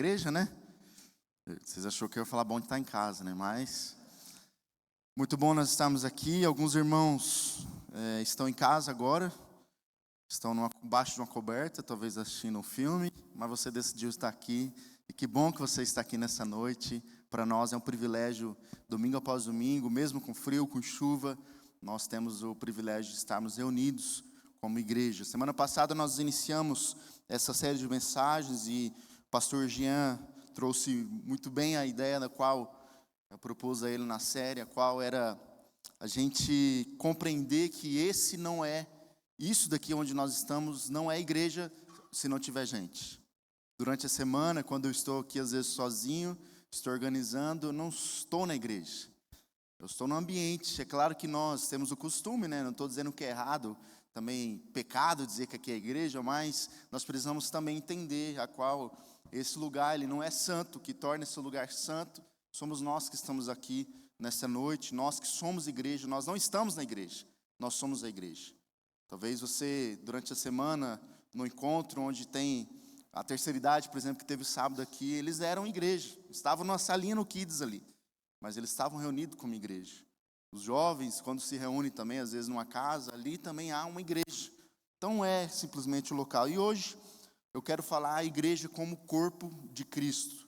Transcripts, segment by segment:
igreja, né? Vocês acharam que eu ia falar bom de estar em casa, né? Mas muito bom nós estarmos aqui. Alguns irmãos estão em casa agora, estão embaixo de uma coberta, talvez assistindo um filme, mas você decidiu estar aqui. E que bom que você está aqui nessa noite. Para nós é um privilégio, domingo após domingo, mesmo com frio, com chuva, nós temos o privilégio de estarmos reunidos como igreja. Semana passada nós iniciamos essa série de mensagens e o pastor Jean trouxe muito bem a ideia da qual eu propus a ele na série, a qual era a gente compreender que isso daqui onde nós estamos não é igreja se não tiver gente. Durante a semana, quando eu estou aqui às vezes sozinho, estou organizando, eu não estou na igreja. Eu estou no ambiente. É claro que nós temos o costume, né? Não estou dizendo que é errado, também pecado dizer que aqui é igreja, mas nós precisamos também entender a qual esse lugar, ele não é santo. O que torna esse lugar santo somos nós que estamos aqui nessa noite, nós que somos igreja. Nós não estamos na igreja, nós somos a igreja. Talvez você, durante a semana, no encontro onde tem a terceira idade, por exemplo, que teve sábado aqui, eles eram igreja, estavam numa salinha no Kids ali, mas eles estavam reunidos como igreja. Os jovens, quando se reúnem também, às vezes numa casa, ali também há uma igreja. Então é simplesmente o local. E hoje eu quero falar a igreja como corpo de Cristo.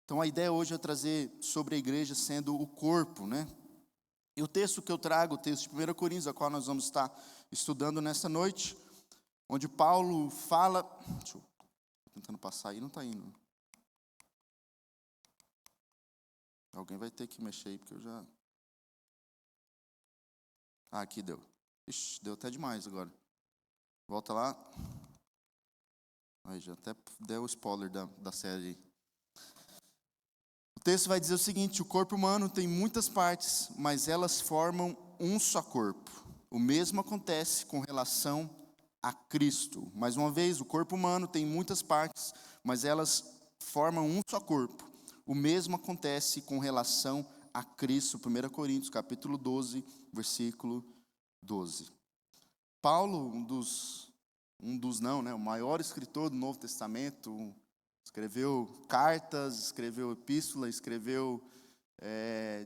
Então a ideia hoje é trazer sobre a igreja sendo o corpo, né? E o texto que eu trago, o texto de 1 Coríntios, a qual nós vamos estar estudando nessa noite, onde Paulo fala... Deixa eu tentando passar aí, não está indo. Alguém vai ter que mexer aí, porque eu já... Ah, aqui deu. Ixi, deu até demais agora. Volta lá. Aí já até deu o spoiler da série. O texto vai dizer o seguinte: o corpo humano tem muitas partes, mas elas formam um só corpo. O mesmo acontece com relação a Cristo. Mais uma vez, o corpo humano tem muitas partes, mas elas formam um só corpo. O mesmo acontece com relação a Cristo. 1 Coríntios, capítulo 12, versículo 12. Paulo, o maior escritor do Novo Testamento, escreveu cartas, escreveu epístola, escreveu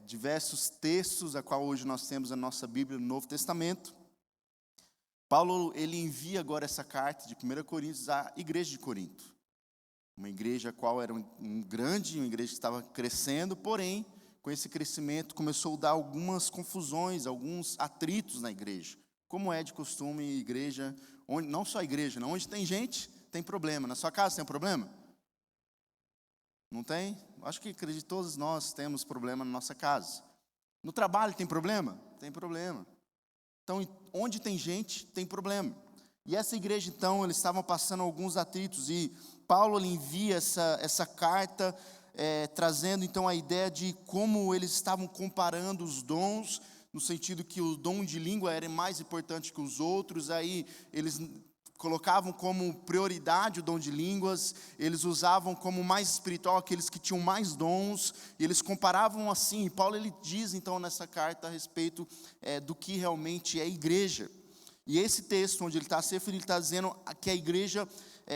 diversos textos, a qual hoje nós temos a nossa Bíblia no Novo Testamento. Paulo, ele envia agora essa carta de 1 Coríntios à igreja de Corinto. Uma igreja a qual era uma igreja que estava crescendo, porém, com esse crescimento começou a dar algumas confusões, alguns atritos na igreja. Como é de costume, igreja, não só igreja, não, onde tem gente, tem problema. Na sua casa tem um problema? Não tem? Acho que acredito que todos nós temos problema na nossa casa. No trabalho tem problema? Tem problema. Então, onde tem gente, tem problema. E essa igreja, então, eles estavam passando alguns atritos, e Paulo ele envia essa carta, trazendo, então, a ideia de como eles estavam comparando os dons, no sentido que o dom de língua era mais importante que os outros, aí eles colocavam como prioridade o dom de línguas, eles usavam como mais espiritual aqueles que tinham mais dons, e eles comparavam assim. E Paulo ele diz então nessa carta a respeito do que realmente é a igreja. E esse texto onde ele está se referindo, ele está dizendo que a igreja,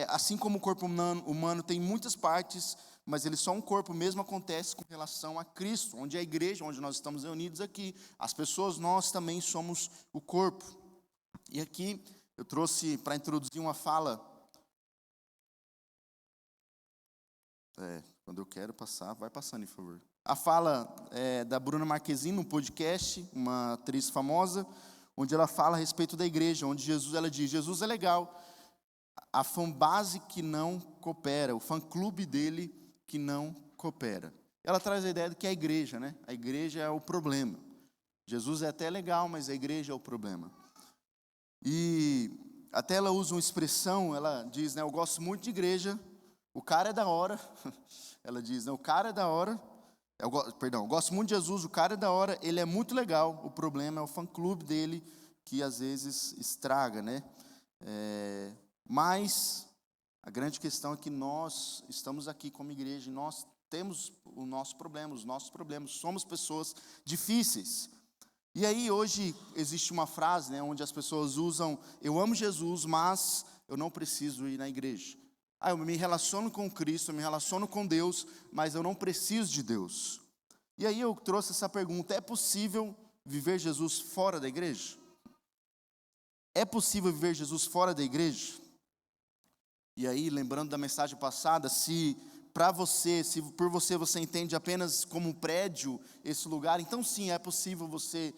assim como o corpo humano tem muitas partes, mas ele só um corpo, mesmo acontece com relação a Cristo, onde a igreja, onde nós estamos reunidos aqui, as pessoas, nós também somos o corpo. E aqui eu trouxe para introduzir uma fala. Quando eu quero passar, vai passando, por favor. A fala da Bruna Marquezine, no podcast, uma atriz famosa, onde ela fala a respeito da igreja, onde ela diz: Jesus é legal, a fanbase que não coopera, o fã-clube dele que não coopera. Ela traz a ideia de que é a igreja, né? A igreja é o problema. Jesus é até legal, mas a igreja é o problema. E até ela usa uma expressão, ela diz, né, eu gosto muito de igreja, o cara é da hora. Ela diz, né, o cara é da hora, eu gosto muito de Jesus, o cara é da hora, ele é muito legal, o problema é o fã-clube dele, que às vezes estraga, né? Mas a grande questão é que nós estamos aqui como igreja, e nós temos os nossos problemas, somos pessoas difíceis. E aí hoje existe uma frase, né, onde as pessoas usam: eu amo Jesus, mas eu não preciso ir na igreja. Eu me relaciono com Cristo, eu me relaciono com Deus, mas eu não preciso de Deus. E aí eu trouxe essa pergunta: é possível viver Jesus fora da igreja? É possível viver Jesus fora da igreja? E aí, lembrando da mensagem passada, se por você você entende apenas como um prédio esse lugar, então sim, é possível você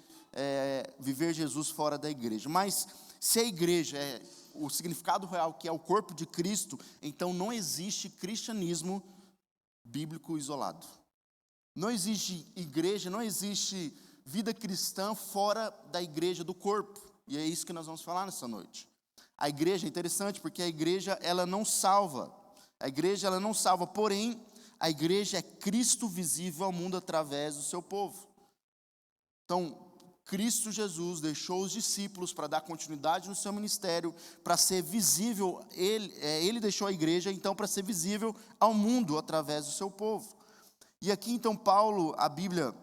viver Jesus fora da igreja. Mas se a igreja é o significado real, que é o corpo de Cristo, então não existe cristianismo bíblico isolado. Não existe igreja, não existe vida cristã fora da igreja do corpo. E é isso que nós vamos falar nessa noite. A igreja é interessante porque a igreja ela não salva. A igreja ela não salva, porém a igreja é Cristo visível ao mundo através do seu povo. Então, Cristo Jesus deixou os discípulos para dar continuidade no seu ministério, para ser visível, ele deixou a igreja então para ser visível ao mundo através do seu povo. E aqui então Paulo, a Bíblia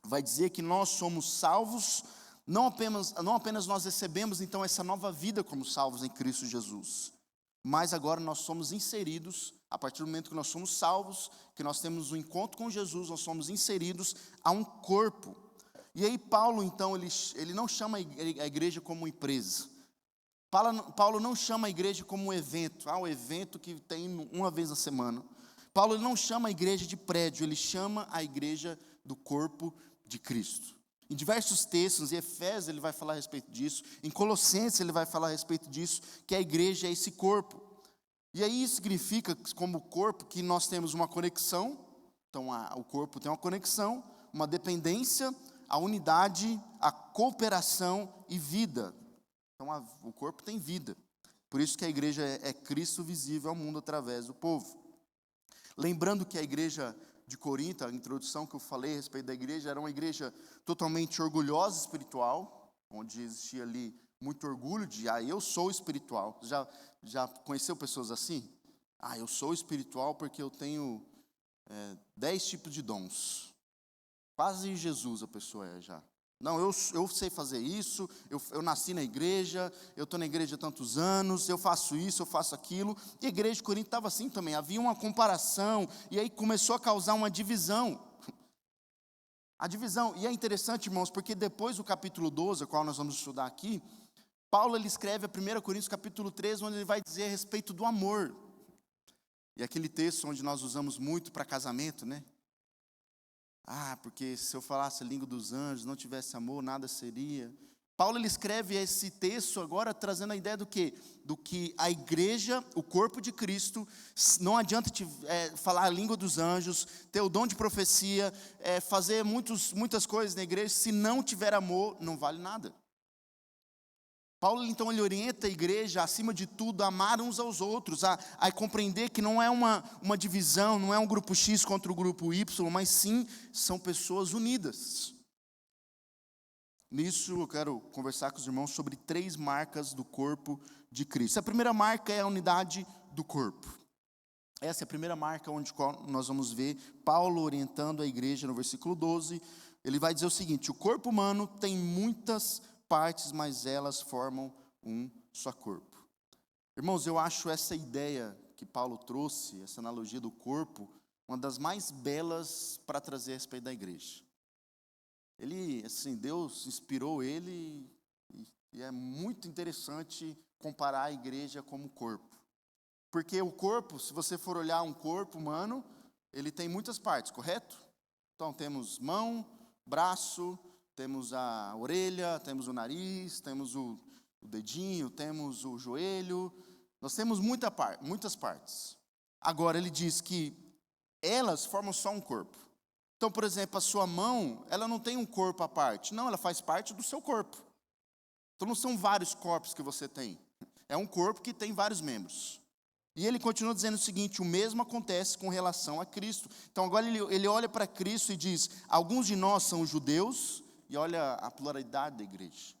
vai dizer que nós somos salvos, não apenas nós recebemos então essa nova vida como salvos em Cristo Jesus, mas agora nós somos inseridos, a partir do momento que nós somos salvos, que nós temos um encontro com Jesus, nós somos inseridos a um corpo. E aí Paulo então, ele não chama a igreja como empresa. Paulo não chama a igreja como um evento, um evento que tem uma vez na semana. Paulo ele não chama a igreja de prédio, ele chama a igreja do corpo de Cristo. Em diversos textos, em Efésios ele vai falar a respeito disso, em Colossenses ele vai falar a respeito disso, que a igreja é esse corpo. E aí isso significa, como corpo, que nós temos uma conexão, então o corpo tem uma conexão, uma dependência, a unidade, a cooperação e vida. Então o corpo tem vida. Por isso que a igreja é Cristo visível ao mundo através do povo. Lembrando que a igreja de Corinto, a introdução que eu falei a respeito da igreja, era uma igreja totalmente orgulhosa espiritual, onde existia ali muito orgulho de, eu sou espiritual. Já conheceu pessoas assim? Eu sou espiritual porque eu tenho 10 tipos de dons. Quase Jesus a pessoa é já. Não, eu sei fazer isso, eu nasci na igreja, eu estou na igreja há tantos anos, eu faço isso, eu faço aquilo. E a igreja de Corinto estava assim também, havia uma comparação, e aí começou a causar uma divisão. A divisão, e é interessante, irmãos, porque depois do capítulo 12, o qual nós vamos estudar aqui, Paulo ele escreve a 1 Coríntios capítulo 13, onde ele vai dizer a respeito do amor. E aquele texto onde nós usamos muito para casamento, né? Porque se eu falasse a língua dos anjos, não tivesse amor, nada seria. Paulo ele escreve esse texto agora trazendo a ideia do quê? Do que a igreja, o corpo de Cristo, não adianta falar a língua dos anjos, ter o dom de profecia, fazer muitas coisas na igreja, se não tiver amor, não vale nada. Paulo então ele orienta a igreja, acima de tudo, a amar uns aos outros, a compreender que não é uma divisão, não é um grupo X contra o grupo Y, mas sim são pessoas unidas. Nisso eu quero conversar com os irmãos sobre 3 marcas do corpo de Cristo. A primeira marca é a unidade do corpo. Essa é a primeira marca onde nós vamos ver Paulo orientando a igreja no versículo 12. Ele vai dizer o seguinte: o corpo humano tem muitas partes, mas elas formam um só corpo. Irmãos, eu acho essa ideia que Paulo trouxe, essa analogia do corpo, uma das mais belas para trazer a respeito da igreja. Deus inspirou ele e é muito interessante comparar a igreja como corpo. Porque o corpo, se você for olhar um corpo humano, ele tem muitas partes, correto? Então temos mão, braço, temos a orelha, temos o nariz, temos o dedinho, temos o joelho. Nós temos muitas partes. Agora, ele diz que elas formam só um corpo. Então, por exemplo, a sua mão, ela não tem um corpo à parte. Não, ela faz parte do seu corpo. Então, não são vários corpos que você tem. É um corpo que tem vários membros. E ele continua dizendo o seguinte: o mesmo acontece com relação a Cristo. Então, agora ele olha para Cristo e diz: alguns de nós são judeus. E olha a pluralidade da igreja,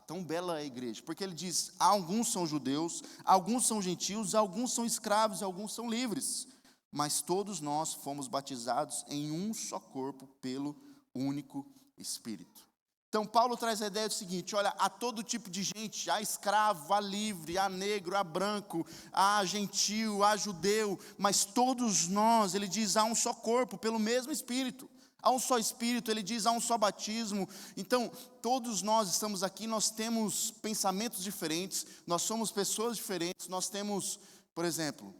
tão bela a igreja, porque ele diz, alguns são judeus, alguns são gentios, alguns são escravos, alguns são livres, mas todos nós fomos batizados em um só corpo pelo único Espírito. Então Paulo traz a ideia do seguinte: olha, há todo tipo de gente, há escravo, há livre, há negro, há branco, há gentil, há judeu, mas todos nós, ele diz, há um só corpo, pelo mesmo Espírito. Há um só Espírito, ele diz, há um só batismo. Então, todos nós estamos aqui, nós temos pensamentos diferentes, nós somos pessoas diferentes, nós temos, por exemplo,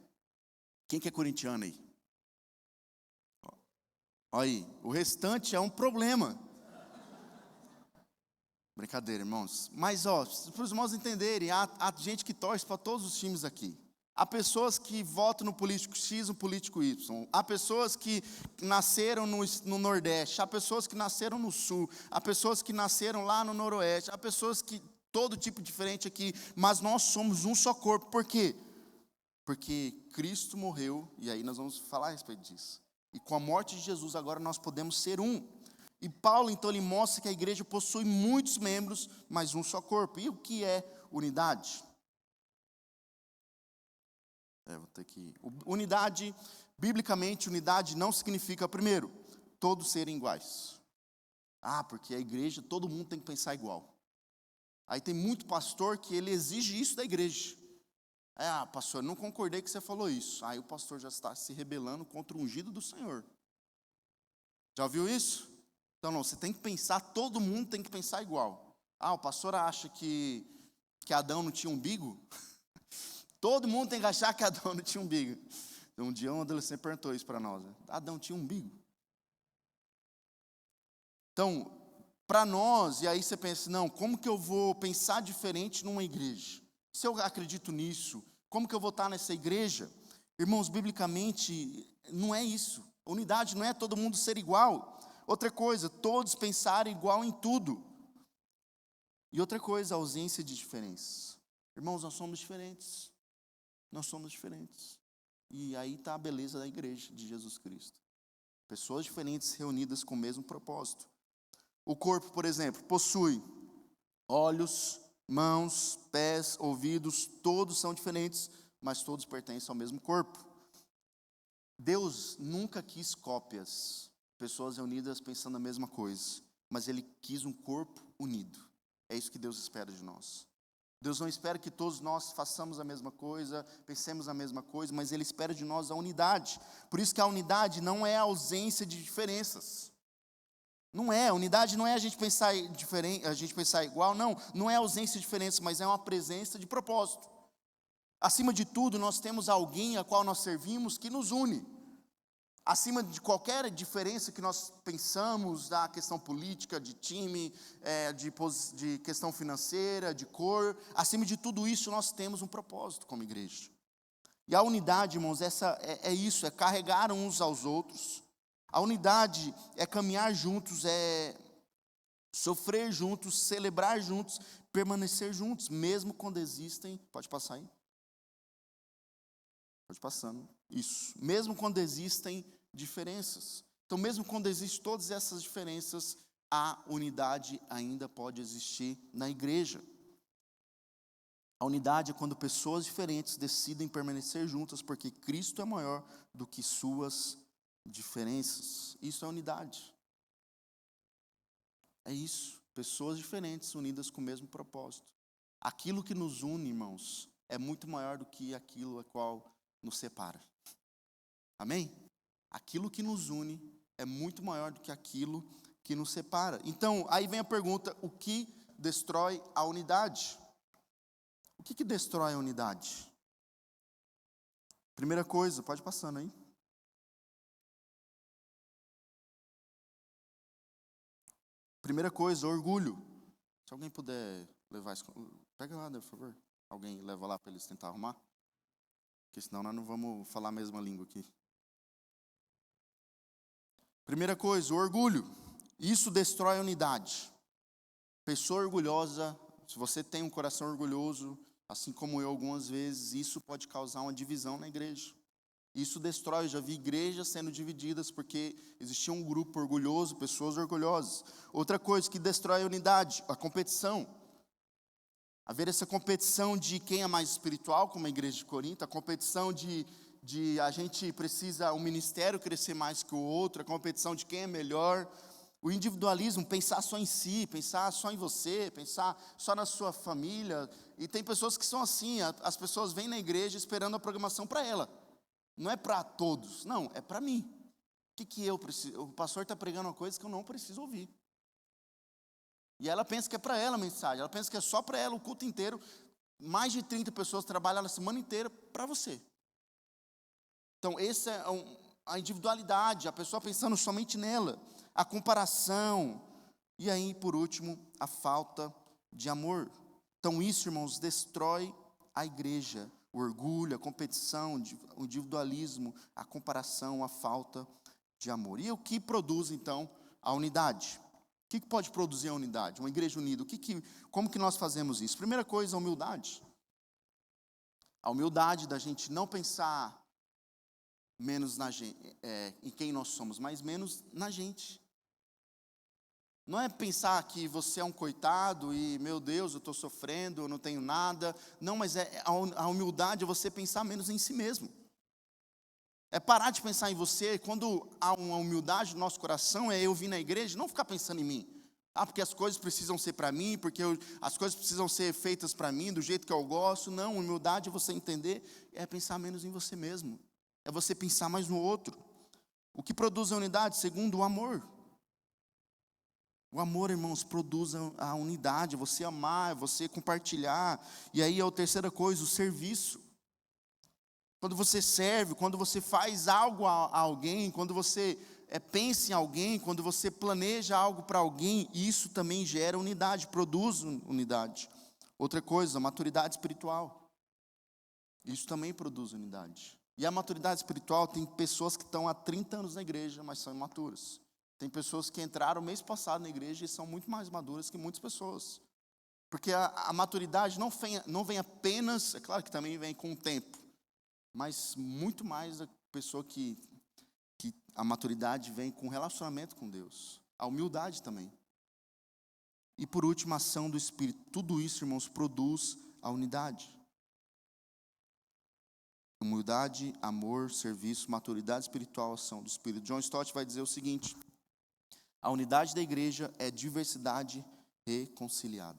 quem que é corintiano aí? Olha aí, o restante é um problema. Brincadeira, irmãos. Mas, para os irmãos entenderem, há gente que torce para todos os times aqui. Há pessoas que votam no político X, no político Y. Há pessoas que nasceram no Nordeste. Há pessoas que nasceram no Sul. Há pessoas que nasceram lá no Noroeste. Há pessoas que, todo tipo diferente aqui. Mas nós somos um só corpo. Por quê? Porque Cristo morreu, e aí nós vamos falar a respeito disso. E com a morte de Jesus, agora nós podemos ser um. E Paulo, então, ele mostra que a igreja possui muitos membros, mas um só corpo. E o que é unidade? Unidade, biblicamente, unidade não significa, primeiro, todos serem iguais. Porque a igreja, todo mundo tem que pensar igual. Aí tem muito pastor que ele exige isso da igreja. Pastor, não concordei que você falou isso. Aí o pastor já está se rebelando contra o ungido do Senhor. Já ouviu isso? Então, não, você tem que pensar, todo mundo tem que pensar igual. O pastor acha que Adão não tinha umbigo? Todo mundo tem que achar que Adão não tinha umbigo. Então, um dia um adolescente perguntou isso para nós. Adão tinha umbigo? Então, para nós, e aí você pensa, não, como que eu vou pensar diferente numa igreja? Se eu acredito nisso, como que eu vou estar nessa igreja? Irmãos, biblicamente, não é isso. Unidade não é todo mundo ser igual. Outra coisa, todos pensarem igual em tudo. E outra coisa, a ausência de diferença. Irmãos, nós somos diferentes. Nós somos diferentes. E aí está a beleza da igreja de Jesus Cristo. Pessoas diferentes reunidas com o mesmo propósito. O corpo, por exemplo, possui olhos, mãos, pés, ouvidos, todos são diferentes, mas todos pertencem ao mesmo corpo. Deus nunca quis cópias. Pessoas reunidas pensando a mesma coisa, mas Ele quis um corpo unido. É isso que Deus espera de nós. Deus não espera que todos nós façamos a mesma coisa, pensemos a mesma coisa, mas Ele espera de nós a unidade. Por isso que a unidade não é a ausência de diferenças. Não é, a unidade não é a gente pensar diferente, a gente pensar igual, não é a ausência de diferença, mas é uma presença de propósito. Acima de tudo, nós temos alguém a qual nós servimos que nos une. Acima de qualquer diferença que nós pensamos da questão política, de time, de questão financeira, de cor, acima de tudo isso nós temos um propósito como igreja. E a unidade, irmãos, é isso, é carregar uns aos outros. A unidade é caminhar juntos, é sofrer juntos, celebrar juntos, permanecer juntos, mesmo quando existem. Pode passar aí? Pode passando. Isso. Mesmo quando existem diferenças. Então, mesmo quando existem todas essas diferenças, a unidade ainda pode existir na igreja. A unidade é quando pessoas diferentes decidem permanecer juntas, porque Cristo é maior do que suas diferenças. Isso é unidade. É isso. Pessoas diferentes unidas com o mesmo propósito. Aquilo que nos une, irmãos, é muito maior do que aquilo a qual nos separa. Amém? Aquilo que nos une é muito maior do que aquilo que nos separa. Então, aí vem a pergunta: o que destrói a unidade? O que destrói a unidade? Primeira coisa, pode passando aí. Primeira coisa, orgulho. Se alguém puder levar isso, pega lá, por favor. Alguém leva lá para eles tentar arrumar. Porque senão nós não vamos falar a mesma língua aqui. Primeira coisa, o orgulho. Isso destrói a unidade. Pessoa orgulhosa, se você tem um coração orgulhoso, assim como eu algumas vezes, isso pode causar uma divisão na igreja. Isso destrói, eu já vi igrejas sendo divididas porque existia um grupo orgulhoso, pessoas orgulhosas. Outra coisa que destrói a unidade, a competição. Haver essa competição de quem é mais espiritual, como a igreja de Corinto, a competição de a gente precisa, o ministério crescer mais que o outro, a competição de quem é melhor. O individualismo, pensar só em si, pensar só em você, pensar só na sua família. E tem pessoas que são assim, as pessoas vêm na igreja esperando a programação para ela. Não é para todos, não, é para mim. O que eu preciso? O pastor está pregando uma coisa que eu não preciso ouvir. E ela pensa que é para ela a mensagem, ela pensa que é só para ela o culto inteiro. Mais de 30 pessoas trabalham a semana inteira para você. Então, essa é a individualidade, a pessoa pensando somente nela, a comparação, e aí, por último, a falta de amor. Então, isso, irmãos, destrói a igreja. O orgulho, a competição, o individualismo, a comparação, a falta de amor. E o que produz, então, a unidade? O que pode produzir a unidade? Uma igreja unida. Como que nós fazemos isso? Primeira coisa, a humildade. A humildade da gente não pensar menos na gente, em quem nós somos, mas menos na gente. Não é pensar que você é um coitado e, meu Deus, eu estou sofrendo, eu não tenho nada. Não, mas a humildade é você pensar menos em si mesmo. É parar de pensar em você. Quando há uma humildade no nosso coração, é eu vir na igreja e não ficar pensando em mim. Porque as coisas precisam ser para mim, porque as coisas precisam ser feitas para mim, do jeito que eu gosto. Não, humildade é você entender, é pensar menos em você mesmo. É você pensar mais no outro. O que produz a unidade? Segundo, o amor. O amor, irmãos, produz a unidade, você amar, você compartilhar. E aí a terceira coisa, o serviço. Quando você serve, quando você faz algo a alguém, quando você pensa em alguém, quando você planeja algo para alguém, isso também gera unidade, produz unidade. Outra coisa, maturidade espiritual. Isso também produz unidade. E a maturidade espiritual, tem pessoas que estão há 30 anos na igreja, mas são imaturas. Tem pessoas que entraram mês passado na igreja e são muito mais maduras que muitas pessoas. Porque a maturidade não vem apenas, é claro que também vem com o tempo, mas muito mais a pessoa que a maturidade vem com relacionamento com Deus. A humildade também. E por último, a ação do Espírito. Tudo isso, irmãos, produz a unidade. Humildade, amor, serviço, maturidade espiritual, ação do Espírito. John Stott vai dizer o seguinte: a unidade da igreja é diversidade reconciliada.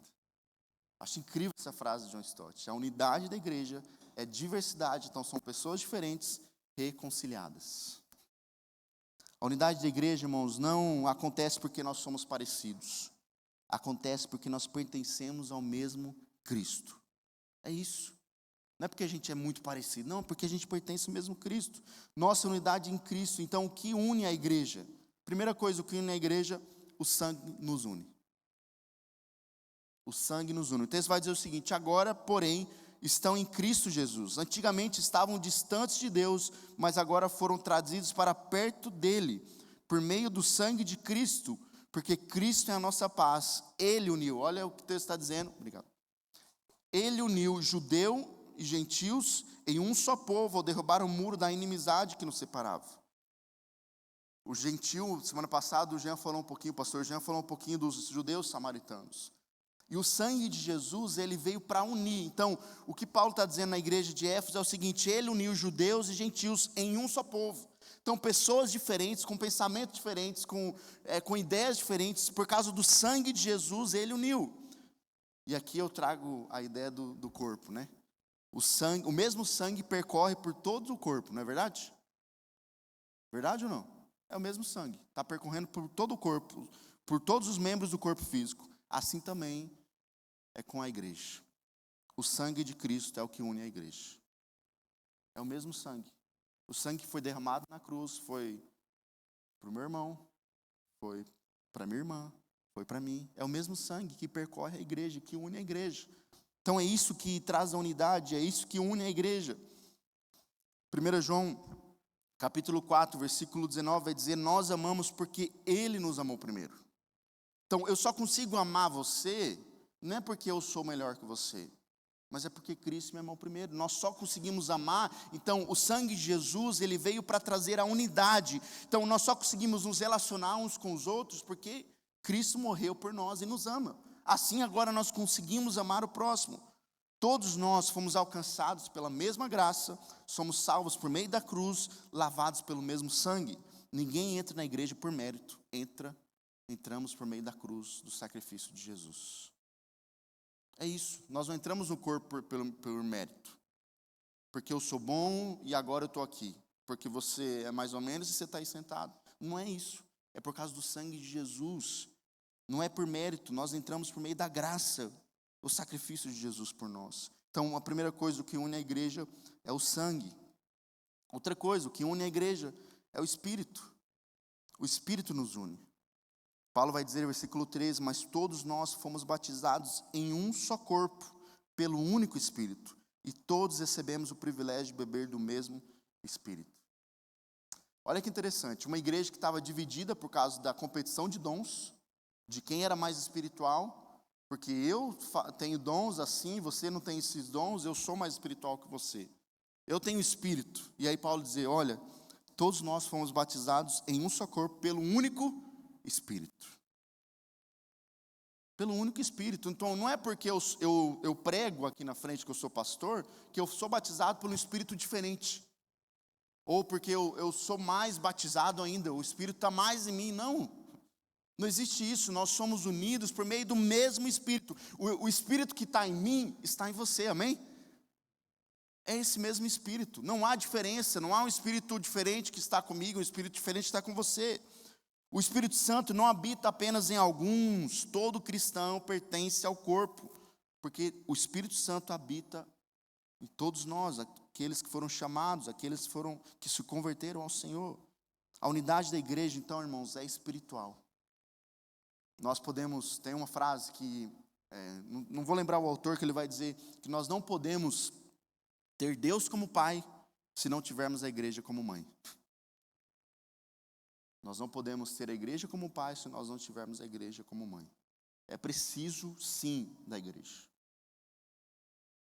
Acho incrível essa frase de John Stott. A unidade da igreja é diversidade, então são pessoas diferentes reconciliadas. A unidade da igreja, irmãos, não acontece porque nós somos parecidos. Acontece porque nós pertencemos ao mesmo Cristo. É isso. Não é porque a gente é muito parecido, não, porque a gente pertence ao mesmo Cristo. Nossa unidade em Cristo. Então, o que une a igreja? Primeira coisa, o que une a igreja? O sangue nos une. O sangue nos une. O texto vai dizer o seguinte: agora, porém, estão em Cristo Jesus. Antigamente estavam distantes de Deus, mas agora foram trazidos para perto dele, por meio do sangue de Cristo, porque Cristo é a nossa paz. Ele uniu, olha o que o texto está dizendo, obrigado. Ele uniu judeu e gentios em um só povo, ao derrubar o muro da inimizade que nos separava. O gentil, semana passada o pastor Jean falou um pouquinho dos judeus samaritanos. E o sangue de Jesus, ele veio para unir. Então, o que Paulo está dizendo na igreja de Éfeso é o seguinte: ele uniu judeus e gentios em um só povo. Então, pessoas diferentes, com pensamentos diferentes, com ideias diferentes, por causa do sangue de Jesus, ele uniu. E aqui eu trago a ideia do corpo, né? O mesmo sangue percorre por todo o corpo, não é verdade? Verdade ou não? É o mesmo sangue, está percorrendo por todo o corpo, por todos os membros do corpo físico. Assim também é com a igreja. O sangue de Cristo é o que une a igreja. É o mesmo sangue. O sangue que foi derramado na cruz foi para o meu irmão, foi para minha irmã, foi para mim. É o mesmo sangue que percorre a igreja, que une a igreja. Então é isso que traz a unidade, é isso que une a igreja. 1 João, capítulo 4, versículo 19, vai dizer: nós amamos porque Ele nos amou primeiro. Então eu só consigo amar você, não é porque eu sou melhor que você, mas é porque Cristo me amou primeiro. Nós só conseguimos amar. Então o sangue de Jesus, ele veio para trazer a unidade. Então nós só conseguimos nos relacionar uns com os outros porque Cristo morreu por nós e nos ama. Assim agora nós conseguimos amar o próximo. Todos nós fomos alcançados pela mesma graça, somos salvos por meio da cruz, lavados pelo mesmo sangue. Ninguém entra na igreja por mérito, entra entramos por meio da cruz, do sacrifício de Jesus. É isso, nós não entramos no corpo pelo mérito. Porque eu sou bom e agora eu estou aqui. Porque você é mais ou menos e você está aí sentado. Não é isso, é por causa do sangue de Jesus. Não é por mérito, nós entramos por meio da graça, o sacrifício de Jesus por nós. Então, a primeira coisa, o que une a igreja é o sangue. Outra coisa, o que une a igreja é o Espírito. O Espírito nos une. Paulo vai dizer no versículo 13, mas todos nós fomos batizados em um só corpo, pelo único Espírito, e todos recebemos o privilégio de beber do mesmo Espírito. Olha que interessante, uma igreja que estava dividida por causa da competição de dons, de quem era mais espiritual, porque eu tenho dons assim, você não tem esses dons, eu sou mais espiritual que você. Eu tenho Espírito. E aí Paulo diz, olha, todos nós fomos batizados em um só corpo pelo único Espírito. Pelo único Espírito. Então não é porque eu prego aqui na frente que eu sou pastor, que eu sou batizado por um Espírito diferente. Ou porque eu sou mais batizado ainda, o Espírito está mais em mim. Não, não existe isso, nós somos unidos por meio do mesmo Espírito. O Espírito que está em mim, está em você, amém? É esse mesmo Espírito, não há diferença, não há um Espírito diferente que está comigo, um Espírito diferente que está com você. O Espírito Santo não habita apenas em alguns, todo cristão pertence ao corpo, porque o Espírito Santo habita em todos nós, aqueles que foram chamados, aqueles que se converteram ao Senhor. A unidade da igreja, então, irmãos, é espiritual. Nós podemos, tem uma frase que, não vou lembrar o autor, que ele vai dizer que nós não podemos ter Deus como pai, se não tivermos a igreja como mãe. Nós não podemos ter a igreja como pai, se nós não tivermos a igreja como mãe. É preciso, sim, da igreja.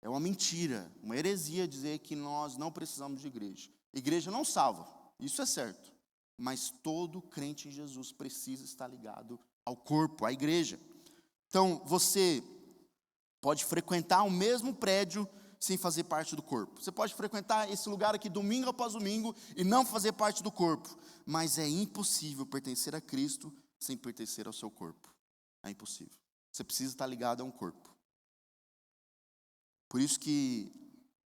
É uma mentira, uma heresia dizer que nós não precisamos de igreja. Igreja não salva, isso é certo. Mas todo crente em Jesus precisa estar ligado ao corpo, à igreja. Então, você pode frequentar o mesmo prédio sem fazer parte do corpo. Você pode frequentar esse lugar aqui domingo após domingo e não fazer parte do corpo. Mas é impossível pertencer a Cristo sem pertencer ao seu corpo. É impossível. Você precisa estar ligado a um corpo. Por isso que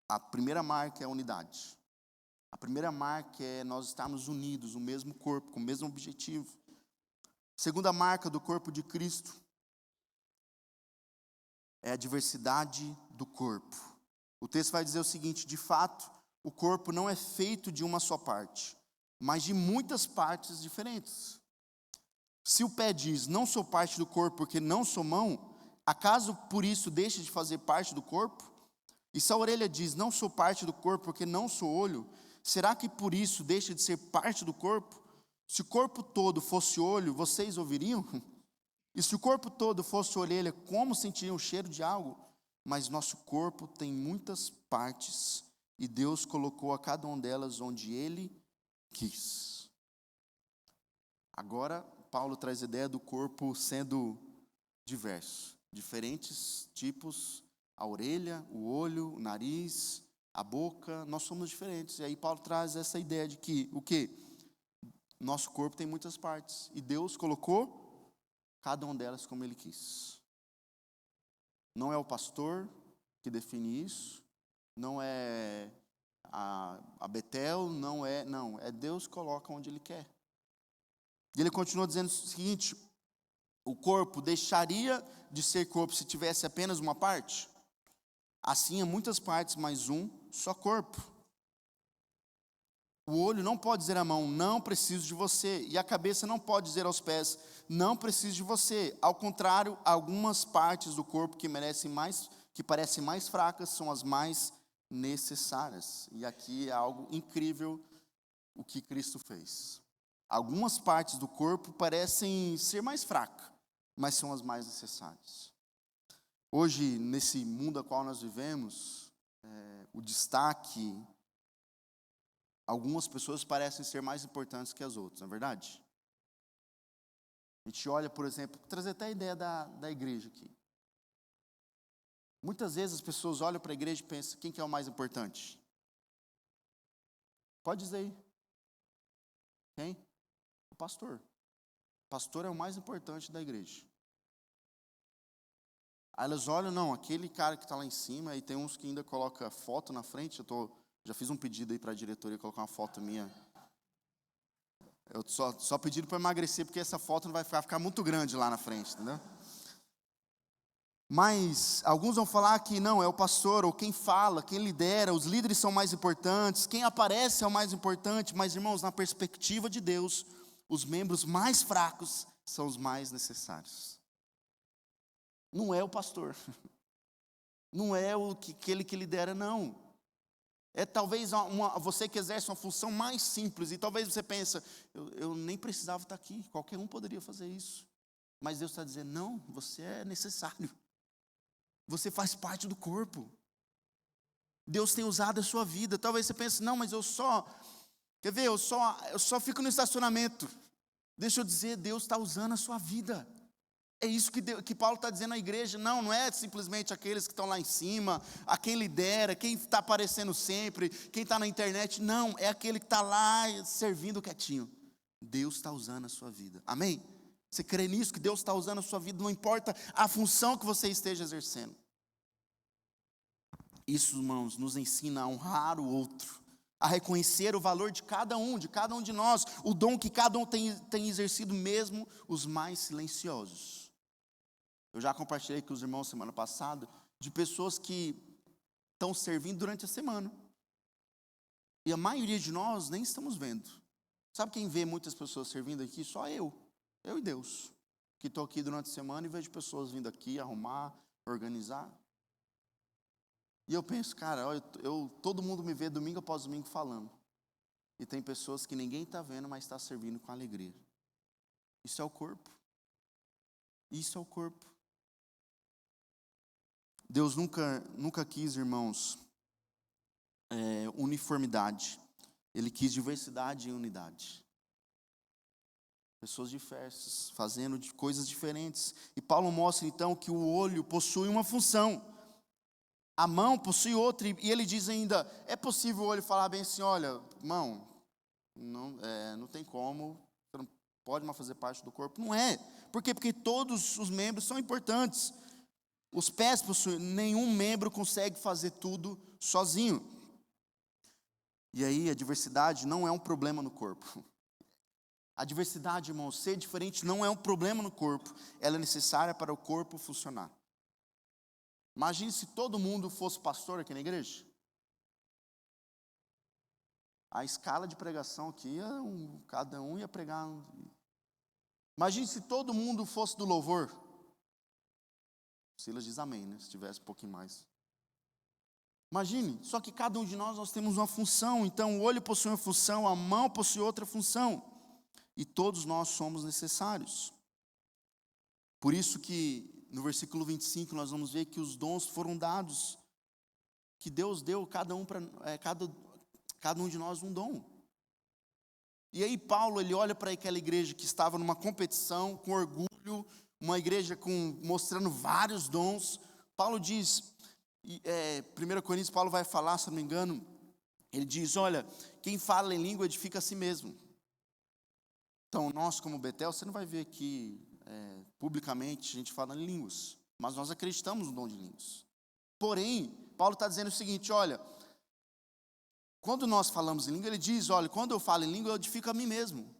a primeira marca é a unidade. A primeira marca é nós estarmos unidos, no mesmo corpo, com o mesmo objetivo. A segunda marca do corpo de Cristo é a diversidade do corpo. O texto vai dizer o seguinte, de fato, o corpo não é feito de uma só parte, mas de muitas partes diferentes. Se o pé diz, não sou parte do corpo porque não sou mão, acaso por isso deixa de fazer parte do corpo? E se a orelha diz, não sou parte do corpo porque não sou olho, será que por isso deixa de ser parte do corpo? Se o corpo todo fosse olho, vocês ouviriam? E se o corpo todo fosse orelha, como sentiriam o cheiro de algo? Mas nosso corpo tem muitas partes, e Deus colocou a cada uma delas onde Ele quis. Agora, Paulo traz a ideia do corpo sendo diverso. Diferentes tipos, a orelha, o olho, o nariz, a boca, nós somos diferentes. E aí Paulo traz essa ideia de que, o quê? Nosso corpo tem muitas partes, e Deus colocou cada uma delas como Ele quis. Não é o pastor que define isso, não é a Betel, não, é Deus que coloca onde Ele quer. E ele continua dizendo o seguinte, o corpo deixaria de ser corpo se tivesse apenas uma parte? Assim, há muitas partes, mas um só corpo. O olho não pode dizer à mão, não preciso de você. E a cabeça não pode dizer aos pés, não preciso de você. Ao contrário, algumas partes do corpo que parecem mais fracas são as mais necessárias. E aqui é algo incrível o que Cristo fez. Algumas partes do corpo parecem ser mais fracas, mas são as mais necessárias. Hoje, nesse mundo a qual nós vivemos, o destaque, algumas pessoas parecem ser mais importantes que as outras, não é verdade? A gente olha, por exemplo, trazer até a ideia da igreja aqui. Muitas vezes as pessoas olham para a igreja e pensam, quem que é o mais importante? Pode dizer aí. Quem? O pastor. Pastor é o mais importante da igreja. Aí elas olham, não, aquele cara que está lá em cima, e tem uns que ainda colocam foto na frente. Já fiz um pedido aí para a diretoria colocar uma foto minha. Eu só pedido para emagrecer, porque essa foto não vai ficar muito grande lá na frente, entendeu? Mas alguns vão falar que não, é o pastor, ou quem fala, quem lidera, os líderes são mais importantes, quem aparece é o mais importante. Mas, irmãos, na perspectiva de Deus, os membros mais fracos são os mais necessários. Não é o pastor, não é aquele que lidera, não. É talvez você que exerce uma função mais simples, e talvez você pense, eu nem precisava estar aqui, qualquer um poderia fazer isso. Mas Deus está dizendo, não, você é necessário. Você faz parte do corpo. Deus tem usado a sua vida. Talvez você pense, não, mas quer ver, eu só fico no estacionamento. Deixa eu dizer, Deus está usando a sua vida. É isso que Paulo está dizendo à igreja. Não é simplesmente aqueles que estão lá em cima, a quem lidera, quem está aparecendo sempre, quem está na internet. Não, é aquele que está lá servindo quietinho. Deus está usando a sua vida. Amém? Você crê nisso, que Deus está usando a sua vida, não importa a função que você esteja exercendo. Isso, irmãos, nos ensina a honrar o outro, a reconhecer o valor de cada um de nós, o dom que cada um tem exercido, mesmo os mais silenciosos. Eu já compartilhei com os irmãos semana passada, de pessoas que estão servindo durante a semana, e a maioria de nós nem estamos vendo. Sabe quem vê muitas pessoas servindo aqui? Só eu e Deus, que estou aqui durante a semana e vejo pessoas vindo aqui arrumar, organizar. E eu penso, cara, todo mundo me vê domingo após domingo falando. E tem pessoas que ninguém está vendo, mas está servindo com alegria. Isso é o corpo. Isso é o corpo. Deus nunca quis, irmãos, uniformidade. Ele quis diversidade e unidade. Pessoas diversas, fazendo coisas diferentes. E Paulo mostra então que o olho possui uma função. A mão possui outra, e ele diz ainda, é possível o olho falar bem assim, olha, mão, não tem como, você não pode mais fazer parte do corpo. Não é. Por quê? Porque todos os membros são importantes. Os pés possuem, nenhum membro consegue fazer tudo sozinho. E aí a diversidade não é um problema no corpo. A diversidade, irmão, ser diferente não é um problema no corpo, ela é necessária para o corpo funcionar. Imagine se todo mundo fosse pastor aqui na igreja. A escala de pregação aqui, cada um ia pregar. Imagine se todo mundo fosse do louvor. Silas diz amém, né? Se tivesse um pouquinho mais. Imagine, só que cada um de nós temos uma função. Então o olho possui uma função, a mão possui outra função. E todos nós somos necessários. Por isso que no versículo 25 nós vamos ver que os dons foram dados. Que Deus deu cada um de nós um dom. E aí Paulo, ele olha para aquela igreja que estava numa competição, com orgulho, uma igreja mostrando vários dons. Paulo diz, 1 Coríntios, Paulo vai falar, se não me engano, ele diz, olha, quem fala em língua edifica a si mesmo. Então nós como Betel, você não vai ver aqui publicamente a gente fala em línguas, mas nós acreditamos no dom de línguas. Porém, Paulo está dizendo o seguinte, olha, quando nós falamos em língua, ele diz, olha, quando eu falo em língua, eu edifico a mim mesmo.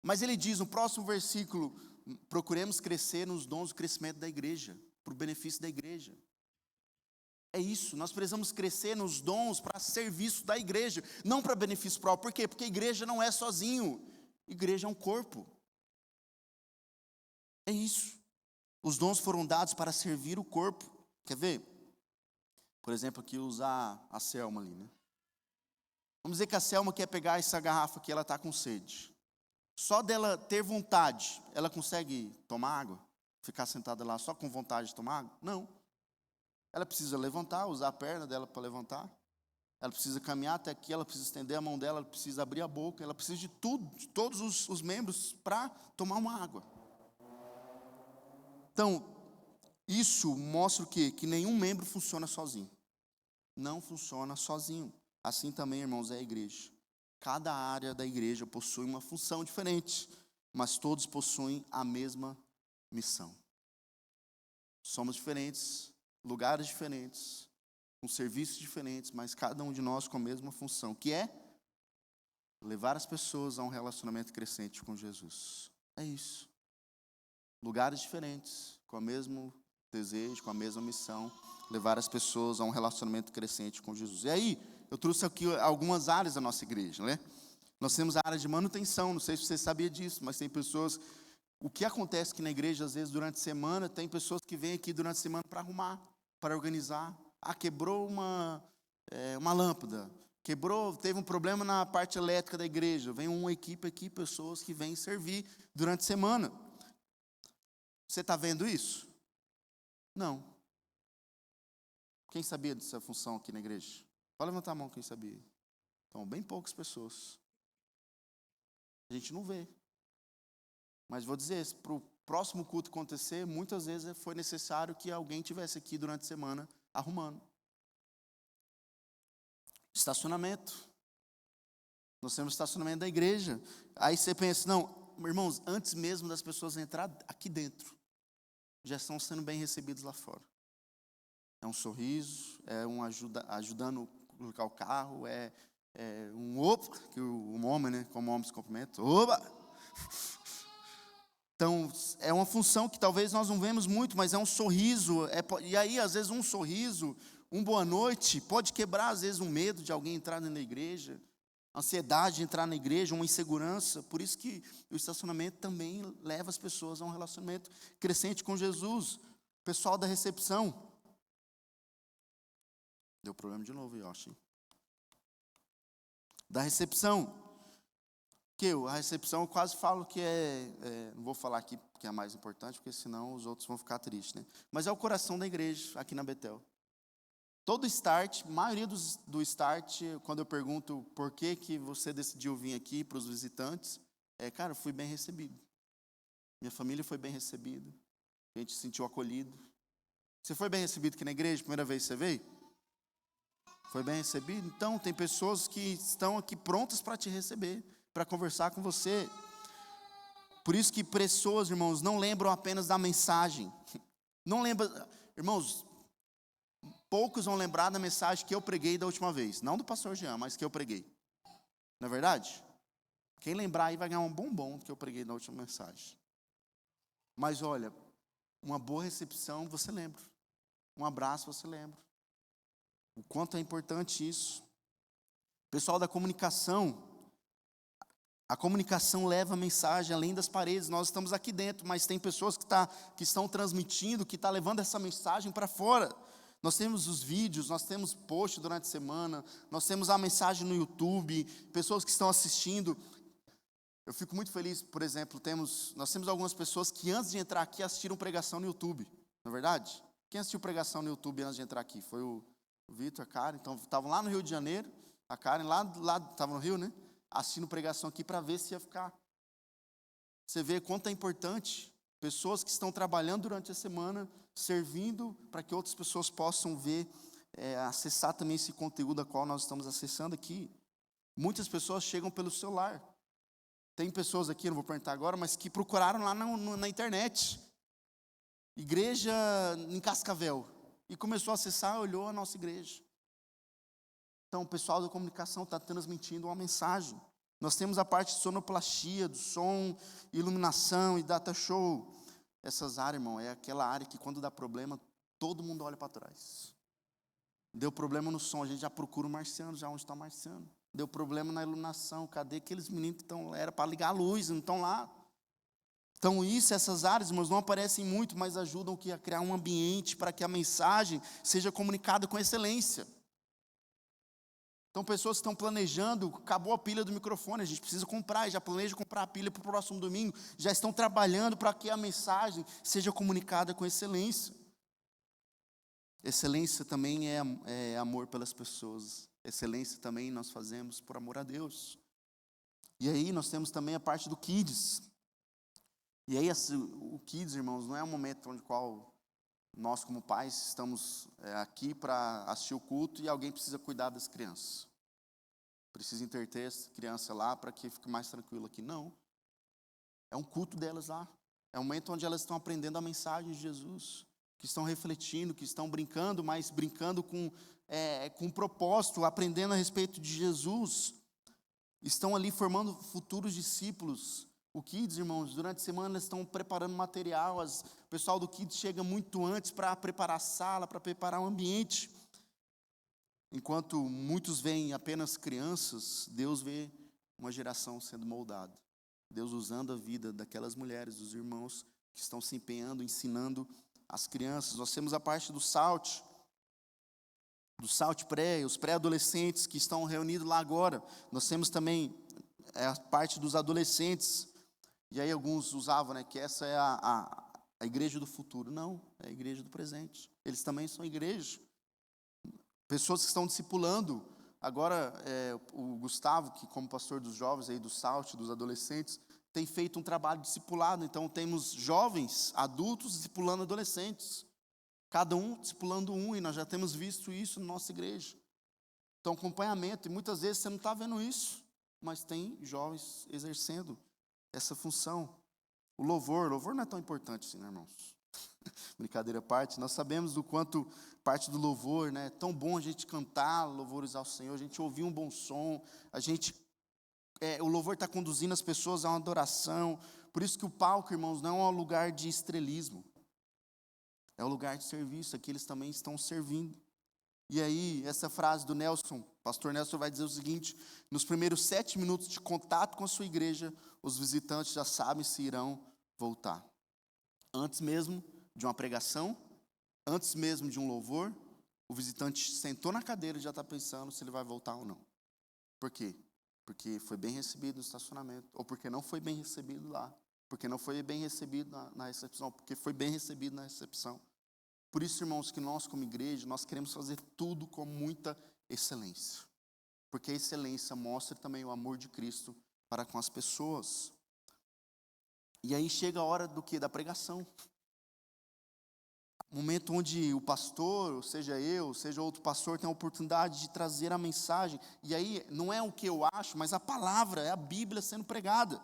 Mas ele diz no próximo versículo, procuremos crescer nos dons do crescimento da igreja, para o benefício da igreja. É isso, nós precisamos crescer nos dons para serviço da igreja, não para benefício próprio. Por quê? Porque a igreja não é sozinho, a igreja é um corpo. É isso. Os dons foram dados para servir o corpo. Quer ver? Por exemplo, aqui usar a Selma ali, né? Vamos dizer que a Selma quer pegar essa garrafa aqui, ela está com sede. Só dela ter vontade, ela consegue tomar água? Ficar sentada lá só com vontade de tomar água? Não. Ela precisa levantar, usar a perna dela para levantar. Ela precisa caminhar até aqui, ela precisa estender a mão dela, ela precisa abrir a boca, ela precisa de tudo, de todos os membros para tomar uma água. Então, isso mostra o quê? Que nenhum membro funciona sozinho. Não funciona sozinho. Assim também, irmãos, é a igreja. Cada área da igreja possui uma função diferente. mas todos possuem a mesma missão. Somos diferentes, lugares diferentes, com serviços diferentes, mas cada um de nós com a mesma função, que é levar as pessoas a um relacionamento crescente com Jesus. É isso. Lugares diferentes, com o mesmo desejo, com a mesma missão, levar as pessoas a um relacionamento crescente com Jesus. E aí, eu trouxe aqui algumas áreas da nossa igreja, né? Nós temos a área de manutenção, não sei se você sabia disso, mas tem pessoas... O que acontece aqui na igreja, às vezes, durante a semana, tem pessoas que vêm aqui durante a semana para arrumar, para organizar. Ah, quebrou uma lâmpada, teve um problema na parte elétrica da igreja. Vem uma equipe aqui, pessoas que vêm servir durante a semana. Você está vendo isso? Não. Quem sabia dessa função aqui na igreja? Pode levantar a mão quem sabia. Então, bem poucas pessoas. A gente não vê. Mas vou dizer, para o próximo culto acontecer, muitas vezes foi necessário que alguém tivesse aqui durante a semana arrumando. Estacionamento. Nós temos estacionamento da igreja. Aí você pensa, não, irmãos, antes mesmo das pessoas entrarem aqui dentro, já estão sendo bem recebidos lá fora. É um sorriso, é um ajudando a colocar o carro, é um opa, que o homem, né, como o homem se cumprimenta, opa! Então, é uma função que talvez nós não vemos muito, mas é um sorriso. E aí, às vezes, um sorriso, um boa noite, pode quebrar, às vezes, um medo de alguém entrar na igreja, ansiedade de entrar na igreja, uma insegurança. Por isso que o estacionamento também leva as pessoas a um relacionamento crescente com Jesus. Pessoal da recepção. Deu problema de novo, eu acho, hein? Da recepção. A recepção eu quase falo que não vou falar aqui porque é mais importante, porque senão os outros vão ficar tristes, né? Mas é o coração da igreja aqui na Betel. Todo start, maioria do start, quando eu pergunto por que você decidiu vir aqui para os visitantes, cara, eu fui bem recebido. Minha família foi bem recebida. A gente se sentiu acolhido. Você foi bem recebido aqui na igreja, primeira vez que você veio? Foi bem recebido? Então, tem pessoas que estão aqui prontas para te receber, para conversar com você. Por isso que pessoas, irmãos, não lembram apenas da mensagem. Não lembram, irmãos, poucos vão lembrar da mensagem que eu preguei da última vez. Não do pastor Jean, mas que eu preguei. Não é verdade? Quem lembrar aí vai ganhar um bombom que eu preguei na última mensagem. Mas olha, uma boa recepção você lembra. Um abraço você lembra. O quanto é importante isso. Pessoal da comunicação. A comunicação leva a mensagem além das paredes. Nós estamos aqui dentro, mas tem pessoas que estão transmitindo, que estão levando essa mensagem para fora. Nós temos os vídeos, nós temos post durante a semana, nós temos a mensagem no YouTube, pessoas que estão assistindo. Eu fico muito feliz, por exemplo, nós temos algumas pessoas que antes de entrar aqui assistiram pregação no YouTube, não é verdade? Quem assistiu pregação no YouTube antes de entrar aqui? Foi o Vitor, a Karen, então estavam lá no Rio de Janeiro, a Karen lá estava no Rio, né? Assistindo pregação aqui para ver se ia ficar. Você vê quanto é importante pessoas que estão trabalhando durante a semana, servindo para que outras pessoas possam ver, acessar também esse conteúdo a qual nós estamos acessando aqui. Muitas pessoas chegam pelo celular. Tem pessoas aqui, não vou perguntar agora, mas que procuraram lá na internet. Igreja em Cascavel. E começou a acessar, olhou a nossa igreja. Então, o pessoal da comunicação está transmitindo uma mensagem. Nós temos a parte de sonoplastia, do som, iluminação e data show. Essas áreas, irmão, é aquela área que quando dá problema, todo mundo olha para trás. Deu problema no som, a gente já procura o marciano, já onde está o marciano. Deu problema na iluminação, cadê aqueles meninos que estão, era para ligar a luz, não estão lá. Então essas áreas, irmãos, não aparecem muito, mas ajudam a criar um ambiente para que a mensagem seja comunicada com excelência. Então, pessoas que estão planejando, acabou a pilha do microfone, a gente precisa comprar, já planeja comprar a pilha para o próximo domingo, já estão trabalhando para que a mensagem seja comunicada com excelência. Excelência também é amor pelas pessoas, excelência também nós fazemos por amor a Deus. E aí nós temos também a parte do Kids. E aí o Kids, irmãos, não é um momento onde qual nós como pais estamos aqui para assistir o culto e alguém precisa cuidar das crianças. Precisa entreter essa criança lá para que fique mais tranquilo aqui. Não. É um culto delas lá. É um momento onde elas estão aprendendo a mensagem de Jesus, que estão refletindo, que estão brincando, mas brincando com um propósito, aprendendo a respeito de Jesus. Estão ali formando futuros discípulos. O Kids, irmãos, durante a semana eles estão preparando material. O pessoal do Kids chega muito antes para preparar a sala, para preparar o ambiente. Enquanto muitos veem apenas crianças, Deus vê uma geração sendo moldada. Deus usando a vida daquelas mulheres, dos irmãos que estão se empenhando, ensinando as crianças. Nós temos a parte do Salt pré, os pré-adolescentes que estão reunidos lá agora. Nós temos também a parte dos adolescentes. E aí alguns usavam, né, que essa é a igreja do futuro. Não, é a igreja do presente. Eles também são igreja. Pessoas que estão discipulando. Agora, o Gustavo, que como pastor dos jovens, aí do Salt, dos adolescentes, tem feito um trabalho discipulado. Então, temos jovens, adultos, discipulando adolescentes. Cada um discipulando um, e nós já temos visto isso na nossa igreja. Então, acompanhamento, e muitas vezes você não está vendo isso, mas tem jovens exercendo essa função. O louvor não é tão importante assim, né, irmãos? Brincadeira à parte, nós sabemos do quanto parte do louvor, né? É tão bom a gente cantar louvores ao Senhor, a gente ouvir um bom som, o louvor está conduzindo as pessoas a uma adoração. Por isso que o palco, irmãos, não é um lugar de estrelismo, é um lugar de serviço. Aqui eles também estão servindo. E aí, essa frase do Nelson, pastor Nelson vai dizer o seguinte: nos primeiros 7 minutos de contato com a sua igreja, os visitantes já sabem se irão voltar. Antes mesmo de uma pregação, antes mesmo de um louvor, o visitante sentou na cadeira e já está pensando se ele vai voltar ou não. Por quê? Porque foi bem recebido no estacionamento, ou porque não foi bem recebido lá, porque não foi bem recebido na recepção, porque foi bem recebido na recepção. Por isso, irmãos, que nós como igreja, nós queremos fazer tudo com muita excelência, porque a excelência mostra também o amor de Cristo para com as pessoas. E aí chega a hora do quê? Da pregação. Momento onde o pastor, seja eu, seja outro pastor, tem a oportunidade de trazer a mensagem. E aí, não é o que eu acho, mas a palavra, é a Bíblia sendo pregada.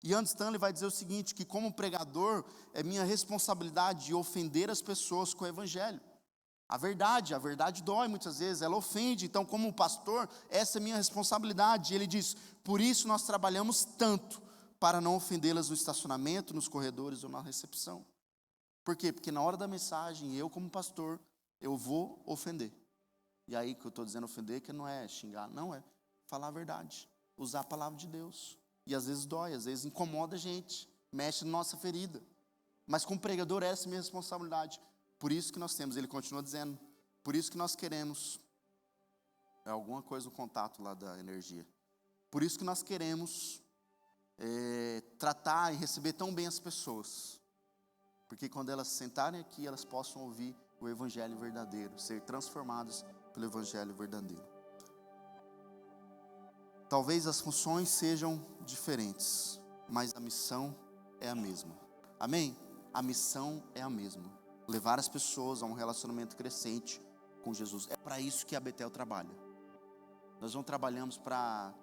E Andy Stanley vai dizer o seguinte, que como pregador, é minha responsabilidade de ofender as pessoas com o evangelho. A verdade dói muitas vezes, ela ofende. Então, como pastor, essa é minha responsabilidade. E ele diz, por isso nós trabalhamos tanto para não ofendê-las no estacionamento, nos corredores ou na recepção. Por quê? Porque na hora da mensagem, eu como pastor, eu vou ofender. E aí que eu estou dizendo ofender, que não é xingar, não, é falar a verdade. Usar a palavra de Deus. E às vezes dói, às vezes incomoda a gente, mexe na nossa ferida. Mas como pregador, essa é a minha responsabilidade. Por isso que nós temos, ele continua dizendo, por isso que nós queremos, é alguma coisa no contato lá da energia. Por isso que nós queremos tratar e receber tão bem as pessoas. Porque quando elas sentarem aqui, elas possam ouvir o evangelho verdadeiro, ser transformadas pelo evangelho verdadeiro. Talvez as funções sejam diferentes, mas a missão é a mesma. Amém? A missão é a mesma. Levar as pessoas a um relacionamento crescente com Jesus. É para isso que a Betel trabalha. Nós não trabalhamos para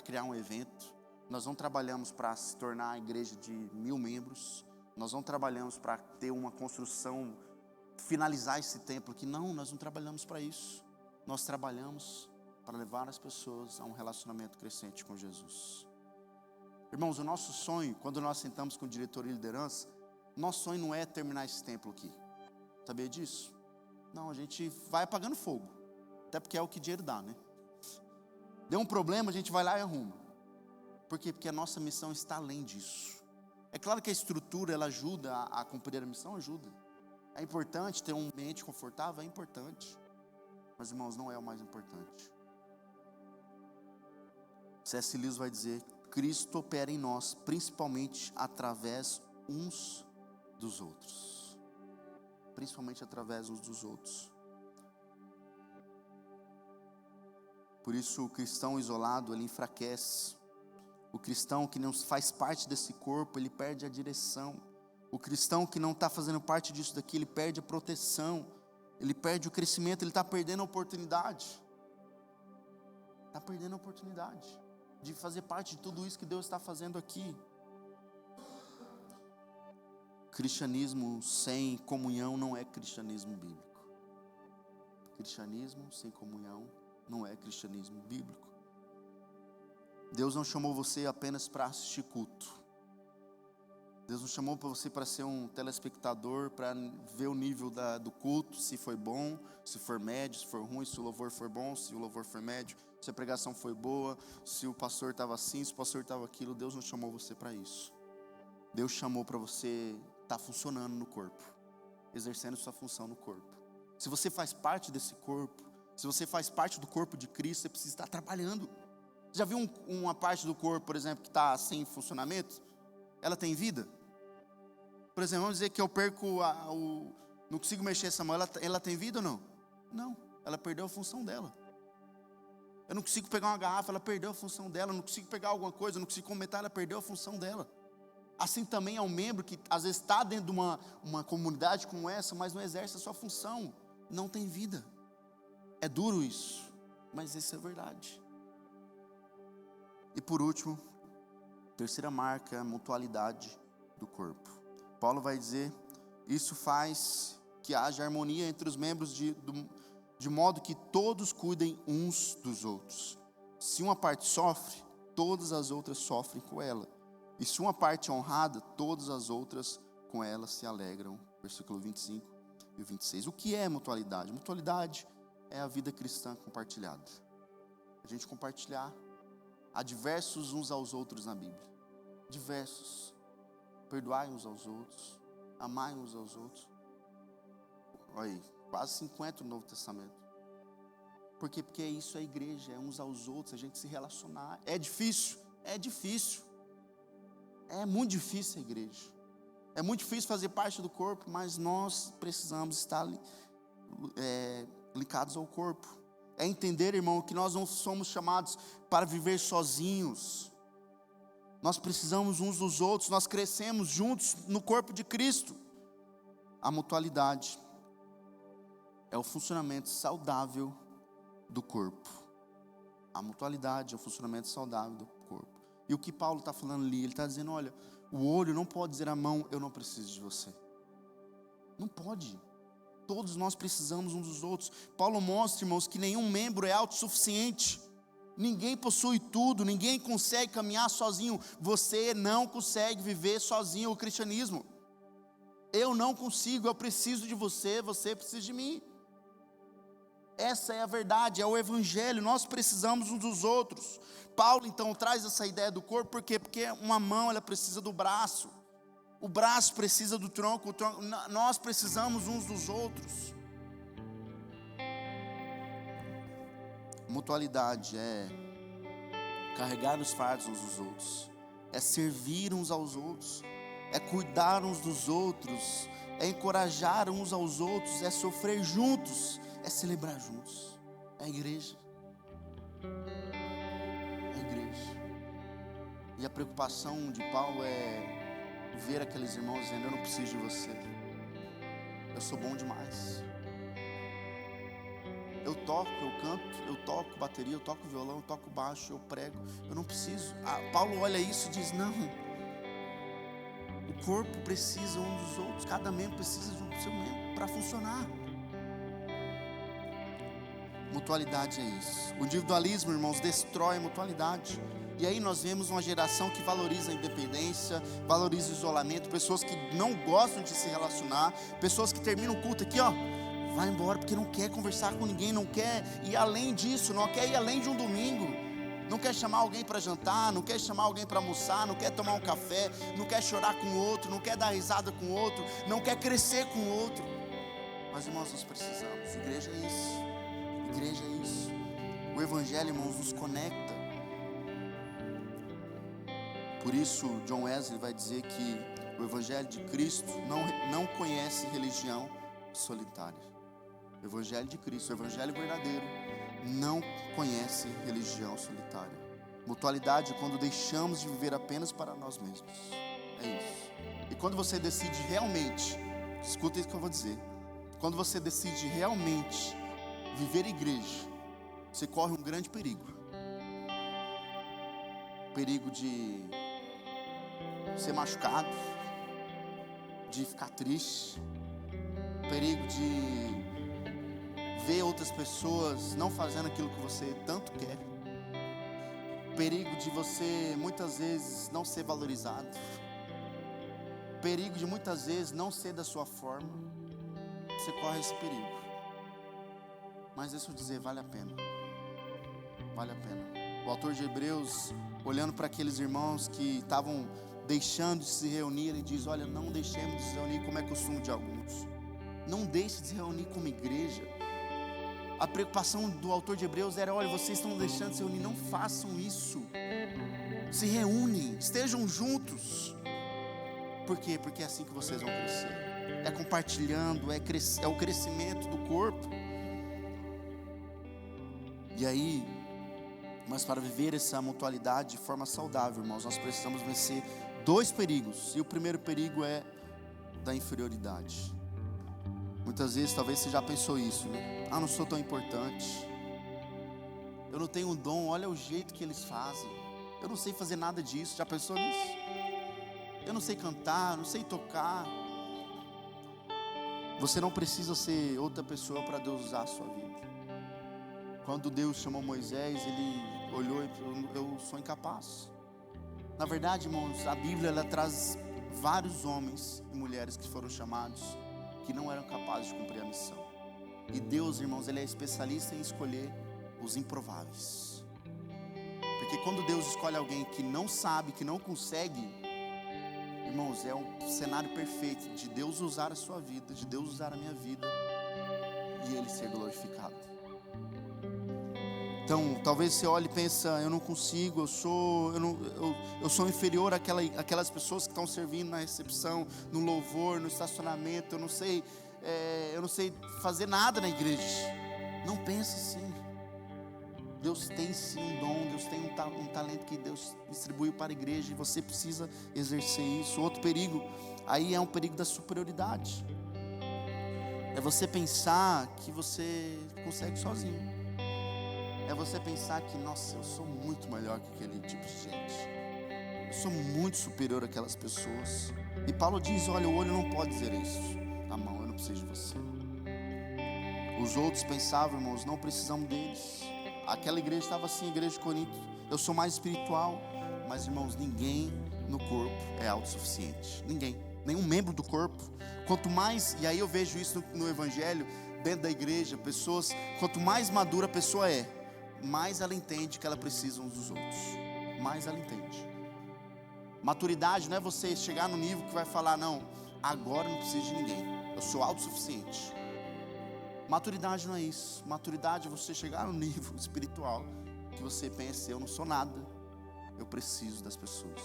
criar um evento. Nós não trabalhamos para se tornar a igreja de 1000 membros. Nós não trabalhamos para ter uma construção, finalizar esse templo aqui. Não, nós não trabalhamos para isso. Nós trabalhamos para levar as pessoas a um relacionamento crescente com Jesus. Irmãos, o nosso sonho, quando nós sentamos com o diretor e liderança, nosso sonho não é terminar esse templo aqui. Sabia disso? Não, a gente vai apagando fogo. Até porque é o que dinheiro dá, né? Deu um problema, a gente vai lá e arruma. Por quê? Porque a nossa missão está além disso. É claro que a estrutura, ela ajuda a cumprir a missão, ajuda. É importante ter um ambiente confortável, é importante. Mas, irmãos, não é o mais importante. C.S. Lewis vai dizer, Cristo opera em nós, principalmente através uns dos outros. Principalmente através uns dos outros. Por isso, o cristão isolado, ele enfraquece. O cristão que não faz parte desse corpo, ele perde a direção. O cristão que não está fazendo parte disso daqui, ele perde a proteção. Ele perde o crescimento, ele está perdendo a oportunidade. Está perdendo a oportunidade. de fazer parte de tudo isso que Deus está fazendo aqui. Cristianismo sem comunhão não é cristianismo bíblico. Cristianismo sem comunhão não é cristianismo bíblico. Deus não chamou você apenas para assistir culto. Deus não chamou para você para ser um telespectador, para ver o nível do culto, se foi bom, se for médio, se for ruim, se o louvor for bom, se o louvor for médio, se a pregação foi boa, se o pastor estava assim, se o pastor estava aquilo. Deus não chamou você para isso. Deus chamou para você estar funcionando no corpo, exercendo sua função no corpo. Se você faz parte desse corpo, se você faz parte do corpo de Cristo, você precisa estar trabalhando. Já viu uma parte do corpo, por exemplo, que está sem funcionamento? Ela tem vida? Por exemplo, vamos dizer que eu perco, não consigo mexer essa mão, ela tem vida ou não? Não, ela perdeu a função dela. Eu não consigo pegar uma garrafa, ela perdeu a função dela. Eu não consigo pegar alguma coisa, eu não consigo comentar, ela perdeu a função dela. Assim também é um membro que às vezes está dentro de uma comunidade como essa, mas não exerce a sua função, não tem vida. É duro isso, mas isso é verdade. E por último, terceira marca, a mutualidade do corpo. Paulo vai dizer, isso faz que haja harmonia entre os membros de modo que todos cuidem uns dos outros. Se uma parte sofre, todas as outras sofrem com ela. E se uma parte é honrada, todas as outras com ela se alegram. Versículo 25 e 26. O que é mutualidade? Mutualidade é a vida cristã compartilhada. A gente compartilhar. Há diversos uns aos outros na Bíblia. Diversos. Perdoai uns aos outros. Amai uns aos outros. Olha aí, quase 50 no Novo Testamento. Por quê? Porque isso é a igreja, é uns aos outros, a gente se relacionar. É difícil? É difícil. É muito difícil a igreja. É muito difícil fazer parte do corpo, mas nós precisamos estar ligados ao corpo. É entender, irmão, que nós não somos chamados para viver sozinhos. Nós precisamos uns dos outros, nós crescemos juntos no corpo de Cristo. A mutualidade é o funcionamento saudável do corpo. A mutualidade é o funcionamento saudável do corpo. E o que Paulo está falando ali, ele está dizendo, olha, o olho não pode dizer à mão, eu não preciso de você. Não pode. Todos nós precisamos uns dos outros. Paulo mostra, irmãos, que nenhum membro é autossuficiente. Ninguém possui tudo, ninguém consegue caminhar sozinho. Você não consegue viver sozinho o cristianismo. Eu não consigo, eu preciso de você, você precisa de mim. Essa é a verdade, é o evangelho, nós precisamos uns dos outros. Paulo então traz essa ideia do corpo, por quê? Porque uma mão ela precisa do braço, o braço precisa do tronco, nós precisamos uns dos outros. Mutualidade é carregar os fardos uns dos outros, é servir uns aos outros, é cuidar uns dos outros, é encorajar uns aos outros, é sofrer juntos, é celebrar juntos. É a igreja. É a igreja. E a preocupação de Paulo é ver aqueles irmãos dizendo, eu não preciso de você. Eu sou bom demais. Eu toco, eu canto, eu toco bateria, eu toco violão, eu toco baixo, eu prego. Eu não preciso. Paulo olha isso e diz, não. O corpo precisa um dos outros. Cada membro precisa do seu membro para funcionar. Mutualidade é isso. O individualismo, irmãos, destrói a mutualidade. E aí nós vemos uma geração que valoriza a independência, valoriza o isolamento, pessoas que não gostam de se relacionar, pessoas que terminam o culto aqui, vai embora porque não quer conversar com ninguém, não quer ir além disso, não quer ir além de um domingo, não quer chamar alguém para jantar, não quer chamar alguém para almoçar, não quer tomar um café, não quer chorar com o outro, não quer dar risada com o outro, não quer crescer com o outro. Mas irmãos, nós precisamos, igreja é isso. Igreja é isso. O evangelho, irmãos, nos conecta. Por isso, John Wesley vai dizer que o evangelho de Cristo não conhece religião solitária. O evangelho de Cristo, o evangelho verdadeiro, não conhece religião solitária. Mutualidade é quando deixamos de viver apenas para nós mesmos. É isso. E quando você decide realmente, escuta isso que eu vou dizer, quando você decide realmente viver igreja, você corre um grande perigo. perigo de ser machucado, de ficar triste, perigo de ver outras pessoas não fazendo aquilo que você tanto quer, perigo de você muitas vezes não ser valorizado, perigo de muitas vezes não ser da sua forma. Você corre esse perigo, mas deixa eu dizer, vale a pena, vale a pena. O autor de Hebreus, olhando para aqueles irmãos que estavam deixando de se reunir, ele diz: olha, não deixemos de se reunir como é costume de alguns, não deixe de se reunir como igreja. A preocupação do autor de Hebreus era: olha, vocês estão deixando de se reunir, não façam isso, se reúnem, estejam juntos. Por quê? Porque é assim que vocês vão crescer, é compartilhando, é o crescimento do corpo. E aí, mas para viver essa mutualidade de forma saudável, irmãos, nós precisamos vencer 2 perigos. E o primeiro perigo é da inferioridade. Muitas vezes, talvez você já pensou isso, né? Não sou tão importante, eu não tenho um dom, olha o jeito que eles fazem, eu não sei fazer nada disso. Já pensou nisso? Eu não sei cantar, não sei tocar. Você não precisa ser outra pessoa para Deus usar a sua vida. Quando Deus chamou Moisés, ele olhou e falou: eu sou incapaz. Na verdade, irmãos, a Bíblia ela traz vários homens e mulheres que foram chamados, que não eram capazes de cumprir a missão. E Deus, irmãos, ele é especialista em escolher os improváveis. Porque quando Deus escolhe alguém que não sabe, que não consegue, irmãos, é um cenário perfeito de Deus usar a sua vida, de Deus usar a minha vida e Ele ser glorificado. Então, talvez você olhe e pense: eu não consigo, eu sou inferior àquelas pessoas que estão servindo na recepção, no louvor, no estacionamento. Eu não sei fazer nada na igreja. Não pense assim. Deus tem sim um dom, Deus tem um talento que Deus distribuiu para a igreja, e você precisa exercer isso. Outro perigo, aí é um perigo da superioridade. É você pensar que você consegue sozinho. É você pensar que, nossa, eu sou muito melhor que aquele tipo de gente, eu sou muito superior àquelas pessoas. E Paulo diz: olha, o olho não pode dizer isso, a mão: eu não preciso de você. Os outros pensavam, irmãos, não precisamos deles. Aquela igreja estava assim, a igreja de Corinto: eu sou mais espiritual. Mas, irmãos, ninguém no corpo é autossuficiente. Ninguém, nenhum membro do corpo. Quanto mais, e aí eu vejo isso no evangelho, dentro da igreja, pessoas, quanto mais madura a pessoa é, mais ela entende que ela precisa uns dos outros, mais ela entende. Maturidade não é você chegar no nível que vai falar: não, agora não preciso de ninguém, eu sou autossuficiente. Maturidade não é isso. Maturidade é você chegar no nível espiritual que você pensa: eu não sou nada, eu preciso das pessoas,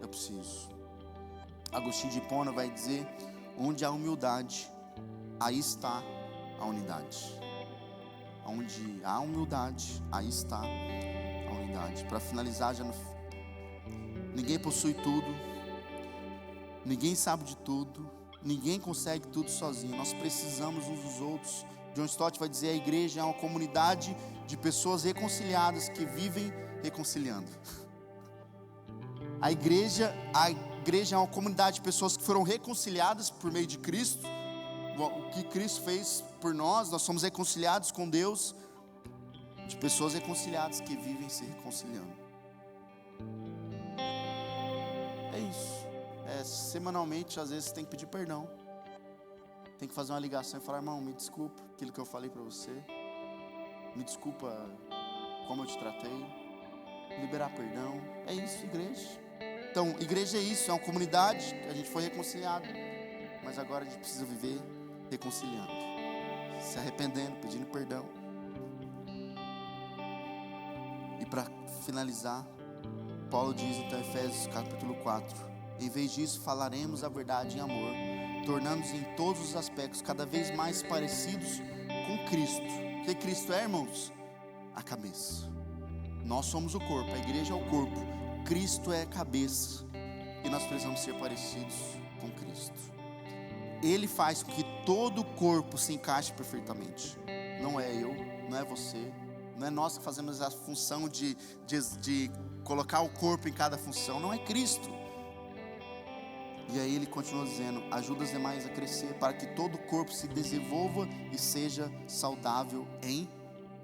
eu preciso. Agostinho de Hipona vai dizer: onde há humildade, aí está a unidade. Onde há humildade, aí está a unidade. Para finalizar, ninguém possui tudo, ninguém sabe de tudo, ninguém consegue tudo sozinho. Nós precisamos uns dos outros. John Stott vai dizer: a igreja é uma comunidade de pessoas reconciliadas que vivem reconciliando. A igreja é uma comunidade de pessoas que foram reconciliadas por meio de Cristo. O que Cristo fez por nós somos reconciliados com Deus, de pessoas reconciliadas que vivem se reconciliando. É isso. Semanalmente, às vezes, você tem que pedir perdão, tem que fazer uma ligação e falar: irmão, me desculpa aquilo que eu falei para você, me desculpa como eu te tratei. Liberar perdão. É isso, igreja. Então, igreja é isso, é uma comunidade que a gente foi reconciliado, mas agora a gente precisa viver reconciliando, se arrependendo, pedindo perdão. E para finalizar, Paulo diz então, Efésios capítulo 4: em vez disso, falaremos a verdade em amor, tornando-nos em todos os aspectos cada vez mais parecidos com Cristo. O que Cristo é, irmãos? A cabeça. Nós somos o corpo, a igreja é o corpo, Cristo é a cabeça, e nós precisamos ser parecidos com Cristo. Ele faz com que todo o corpo se encaixe perfeitamente. Não é eu, não é você, não é nós que fazemos a função de colocar o corpo em cada função, não é Cristo. E aí ele continua dizendo: ajuda os demais a crescer para que todo o corpo se desenvolva e seja saudável em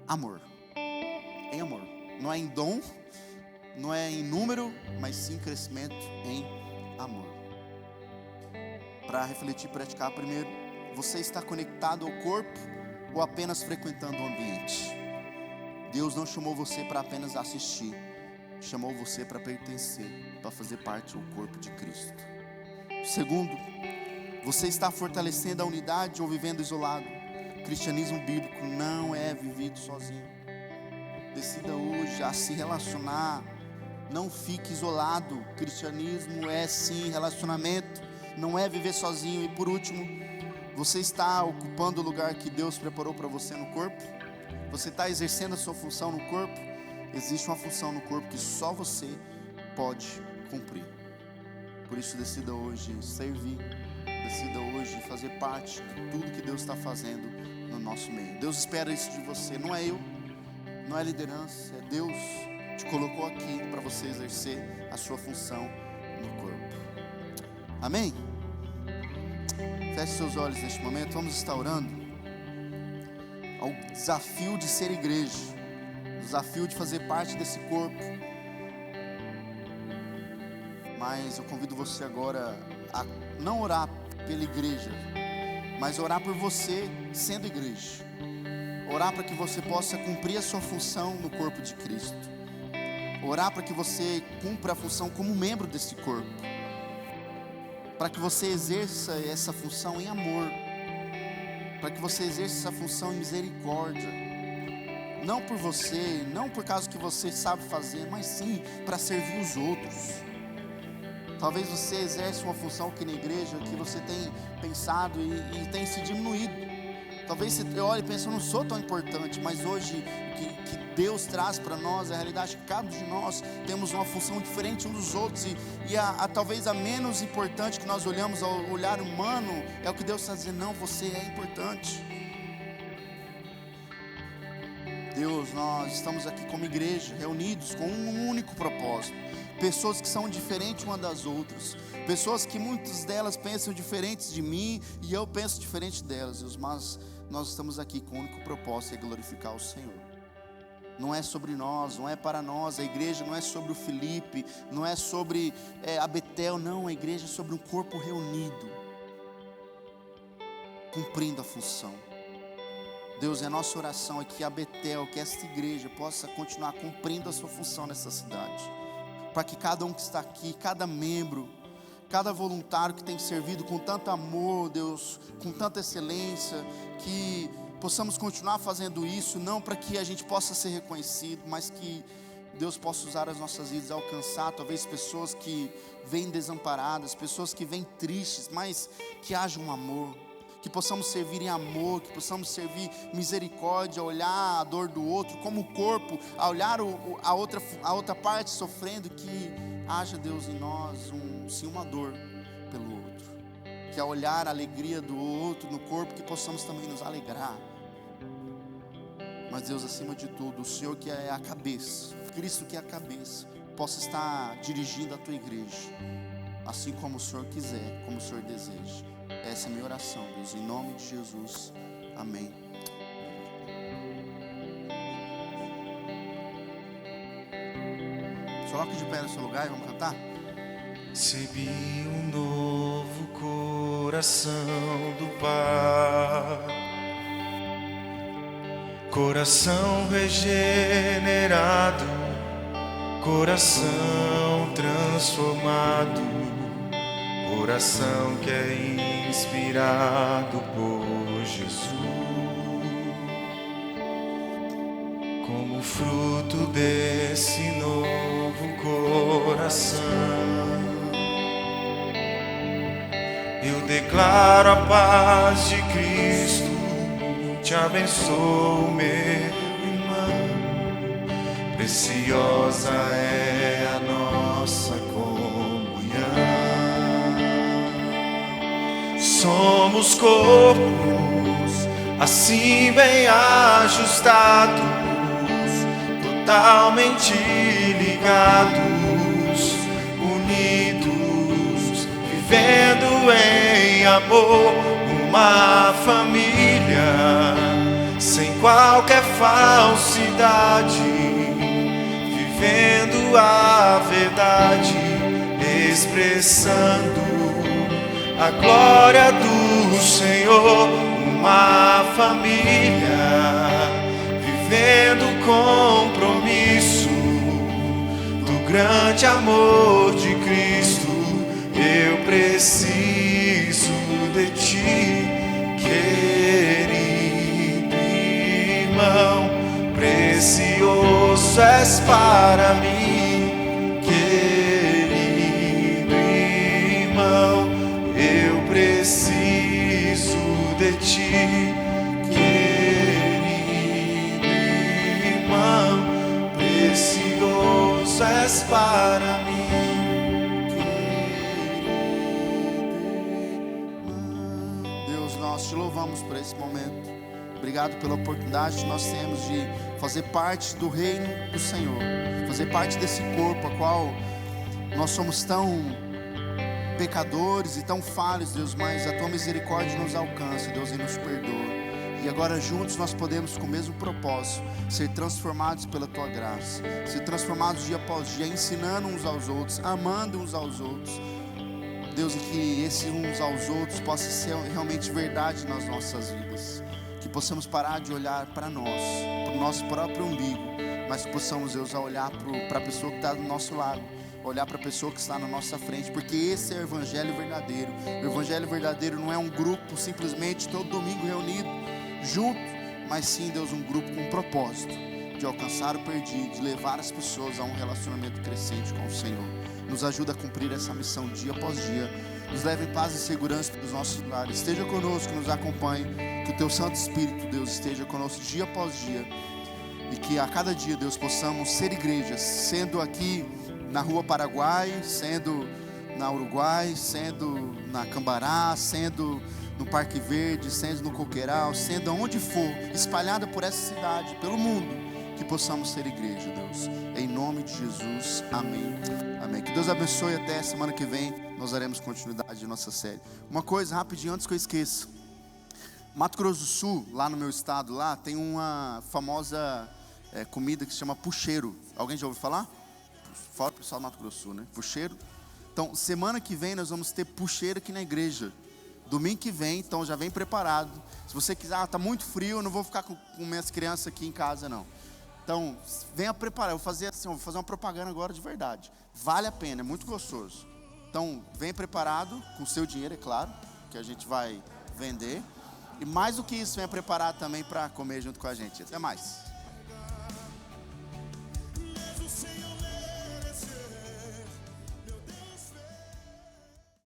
amor. Em amor. Não é em dom, não é em número, mas sim crescimento em amor. Para refletir e praticar, primeiro, você está conectado ao corpo ou apenas frequentando o ambiente? Deus não chamou você para apenas assistir, chamou você para pertencer, para fazer parte do corpo de Cristo. Segundo, você está fortalecendo a unidade ou vivendo isolado? O cristianismo bíblico não é vivido sozinho. Decida hoje a se relacionar, não fique isolado. O cristianismo é sim relacionamento, não é viver sozinho. E por último, você está ocupando o lugar que Deus preparou para você no corpo? Você está exercendo a sua função no corpo? Existe uma função no corpo que só você pode cumprir. Por isso decida hoje servir, decida hoje fazer parte de tudo que Deus está fazendo no nosso meio. Deus espera isso de você, não é eu, não é liderança, é Deus te colocou aqui para você exercer a sua função no corpo. Amém? Feche seus olhos neste momento, vamos estar orando ao desafio de ser igreja, o desafio de fazer parte desse corpo. Mas eu convido você agora a não orar pela igreja, mas orar por você sendo igreja. Orar para que você possa cumprir a sua função no corpo de Cristo. Orar para que você cumpra a função como membro desse corpo. Para que você exerça essa função em amor. Para que você exerça essa função em misericórdia. Não por você, não por causa que você sabe fazer, mas sim para servir os outros. Talvez você exerce uma função aqui na igreja que você tem pensado e tem se diminuído. Talvez você olhe e pense: eu não sou tão importante. Mas hoje que Deus traz para nós a realidade que cada um de nós temos uma função diferente uns dos outros. E talvez a menos importante que nós olhamos ao olhar humano é o que Deus está dizendo: não, você é importante. Deus, nós estamos aqui como igreja, reunidos com um único propósito. Pessoas que são diferentes uma das outras. Pessoas que muitas delas pensam diferentes de mim e eu penso diferente delas. Mas nós estamos aqui com o único propósito, é glorificar o Senhor. Não é sobre nós, não é para nós. A igreja não é sobre o Felipe, não é sobre a Betel. Não, a igreja é sobre um corpo reunido, cumprindo a função. Deus, é a nossa oração é que a Betel, que esta igreja possa continuar cumprindo a sua função nessa cidade. Para que cada um que está aqui, cada membro, cada voluntário que tem servido com tanto amor, Deus, com tanta excelência, que possamos continuar fazendo isso, não para que a gente possa ser reconhecido, mas que Deus possa usar as nossas vidas a alcançar, talvez pessoas que vêm desamparadas, pessoas que vêm tristes, mas que haja um amor. Que possamos servir em amor, que possamos servir misericórdia, olhar a dor do outro como o corpo, a olhar a outra parte sofrendo, que haja, Deus, em nós uma dor pelo outro, que ao olhar a alegria do outro no corpo, que possamos também nos alegrar. Mas Deus, acima de tudo, o Senhor que é a cabeça, Cristo que é a cabeça, possa estar dirigindo a tua igreja, assim como o Senhor quiser, como o Senhor deseja. Essa é a minha oração, Deus, em nome de Jesus, amém. Coloque de pé no seu lugar e vamos cantar? Recebi um novo coração do Pai, coração regenerado, coração transformado, coração que é inspirado por Jesus. Como fruto desse novo coração, eu declaro a paz de Cristo, te abençoo, meu irmão. Preciosa é a nossa comunhão. Somos corpos assim bem ajustados, totalmente ligados, unidos, vivendo em amor, uma família, sem qualquer falsidade, vivendo a verdade, expressando a glória do Senhor, uma família, vivendo o compromisso do grande amor de Cristo. Eu preciso de ti, querido irmão, precioso és para mim, querido irmão, eu preciso de ti, querido irmão, precioso és para mim. Nós te louvamos por esse momento. Obrigado pela oportunidade que nós temos de fazer parte do reino do Senhor, fazer parte desse corpo a qual nós somos tão pecadores e tão falhos, Deus, mas a tua misericórdia nos alcança, Deus, e nos perdoa. E agora juntos nós podemos, com o mesmo propósito, ser transformados pela tua graça, ser transformados dia após dia, ensinando uns aos outros, amando uns aos outros, Deus, e que esses uns aos outros possa ser realmente verdade nas nossas vidas. Que possamos parar de olhar para nós, para o nosso próprio umbigo, mas que possamos, Deus, olhar para a pessoa que está do nosso lado, olhar para a pessoa que está na nossa frente, porque esse é o Evangelho verdadeiro. O Evangelho verdadeiro não é um grupo simplesmente todo domingo reunido junto, mas sim, Deus, um grupo com um propósito de alcançar o perdido, de levar as pessoas a um relacionamento crescente com o Senhor. Nos ajuda a cumprir essa missão dia após dia. Nos leve em paz e segurança para os nossos lares. Esteja conosco, nos acompanhe. Que o teu Santo Espírito, Deus, esteja conosco dia após dia. E que a cada dia, Deus, possamos ser igrejas, sendo aqui na Rua Paraguai, sendo na Uruguai, sendo na Cambará, sendo no Parque Verde, sendo no Coqueiral, sendo aonde for, espalhada por essa cidade, pelo mundo. Que possamos ser igreja, Deus. Em nome de Jesus, amém. Amém. Que Deus abençoe. Até semana que vem nós daremos continuidade de nossa série. Uma coisa rapidinho antes que eu esqueça. Mato Grosso do Sul, lá no meu estado, lá tem uma famosa comida que se chama pucheiro. Alguém já ouviu falar? Fala o pessoal do Mato Grosso do Sul, né? Pucheiro. Então, semana que vem nós vamos ter pucheiro aqui na igreja. Domingo que vem, então já vem preparado. Se você quiser, tá muito frio, eu não vou ficar com minhas crianças aqui em casa, não. Então, venha preparar. Eu vou fazer assim, vou fazer uma propaganda agora de verdade. Vale a pena, é muito gostoso. Então, venha preparado, com o seu dinheiro, é claro, que a gente vai vender. E mais do que isso, venha preparado também para comer junto com a gente. Até mais.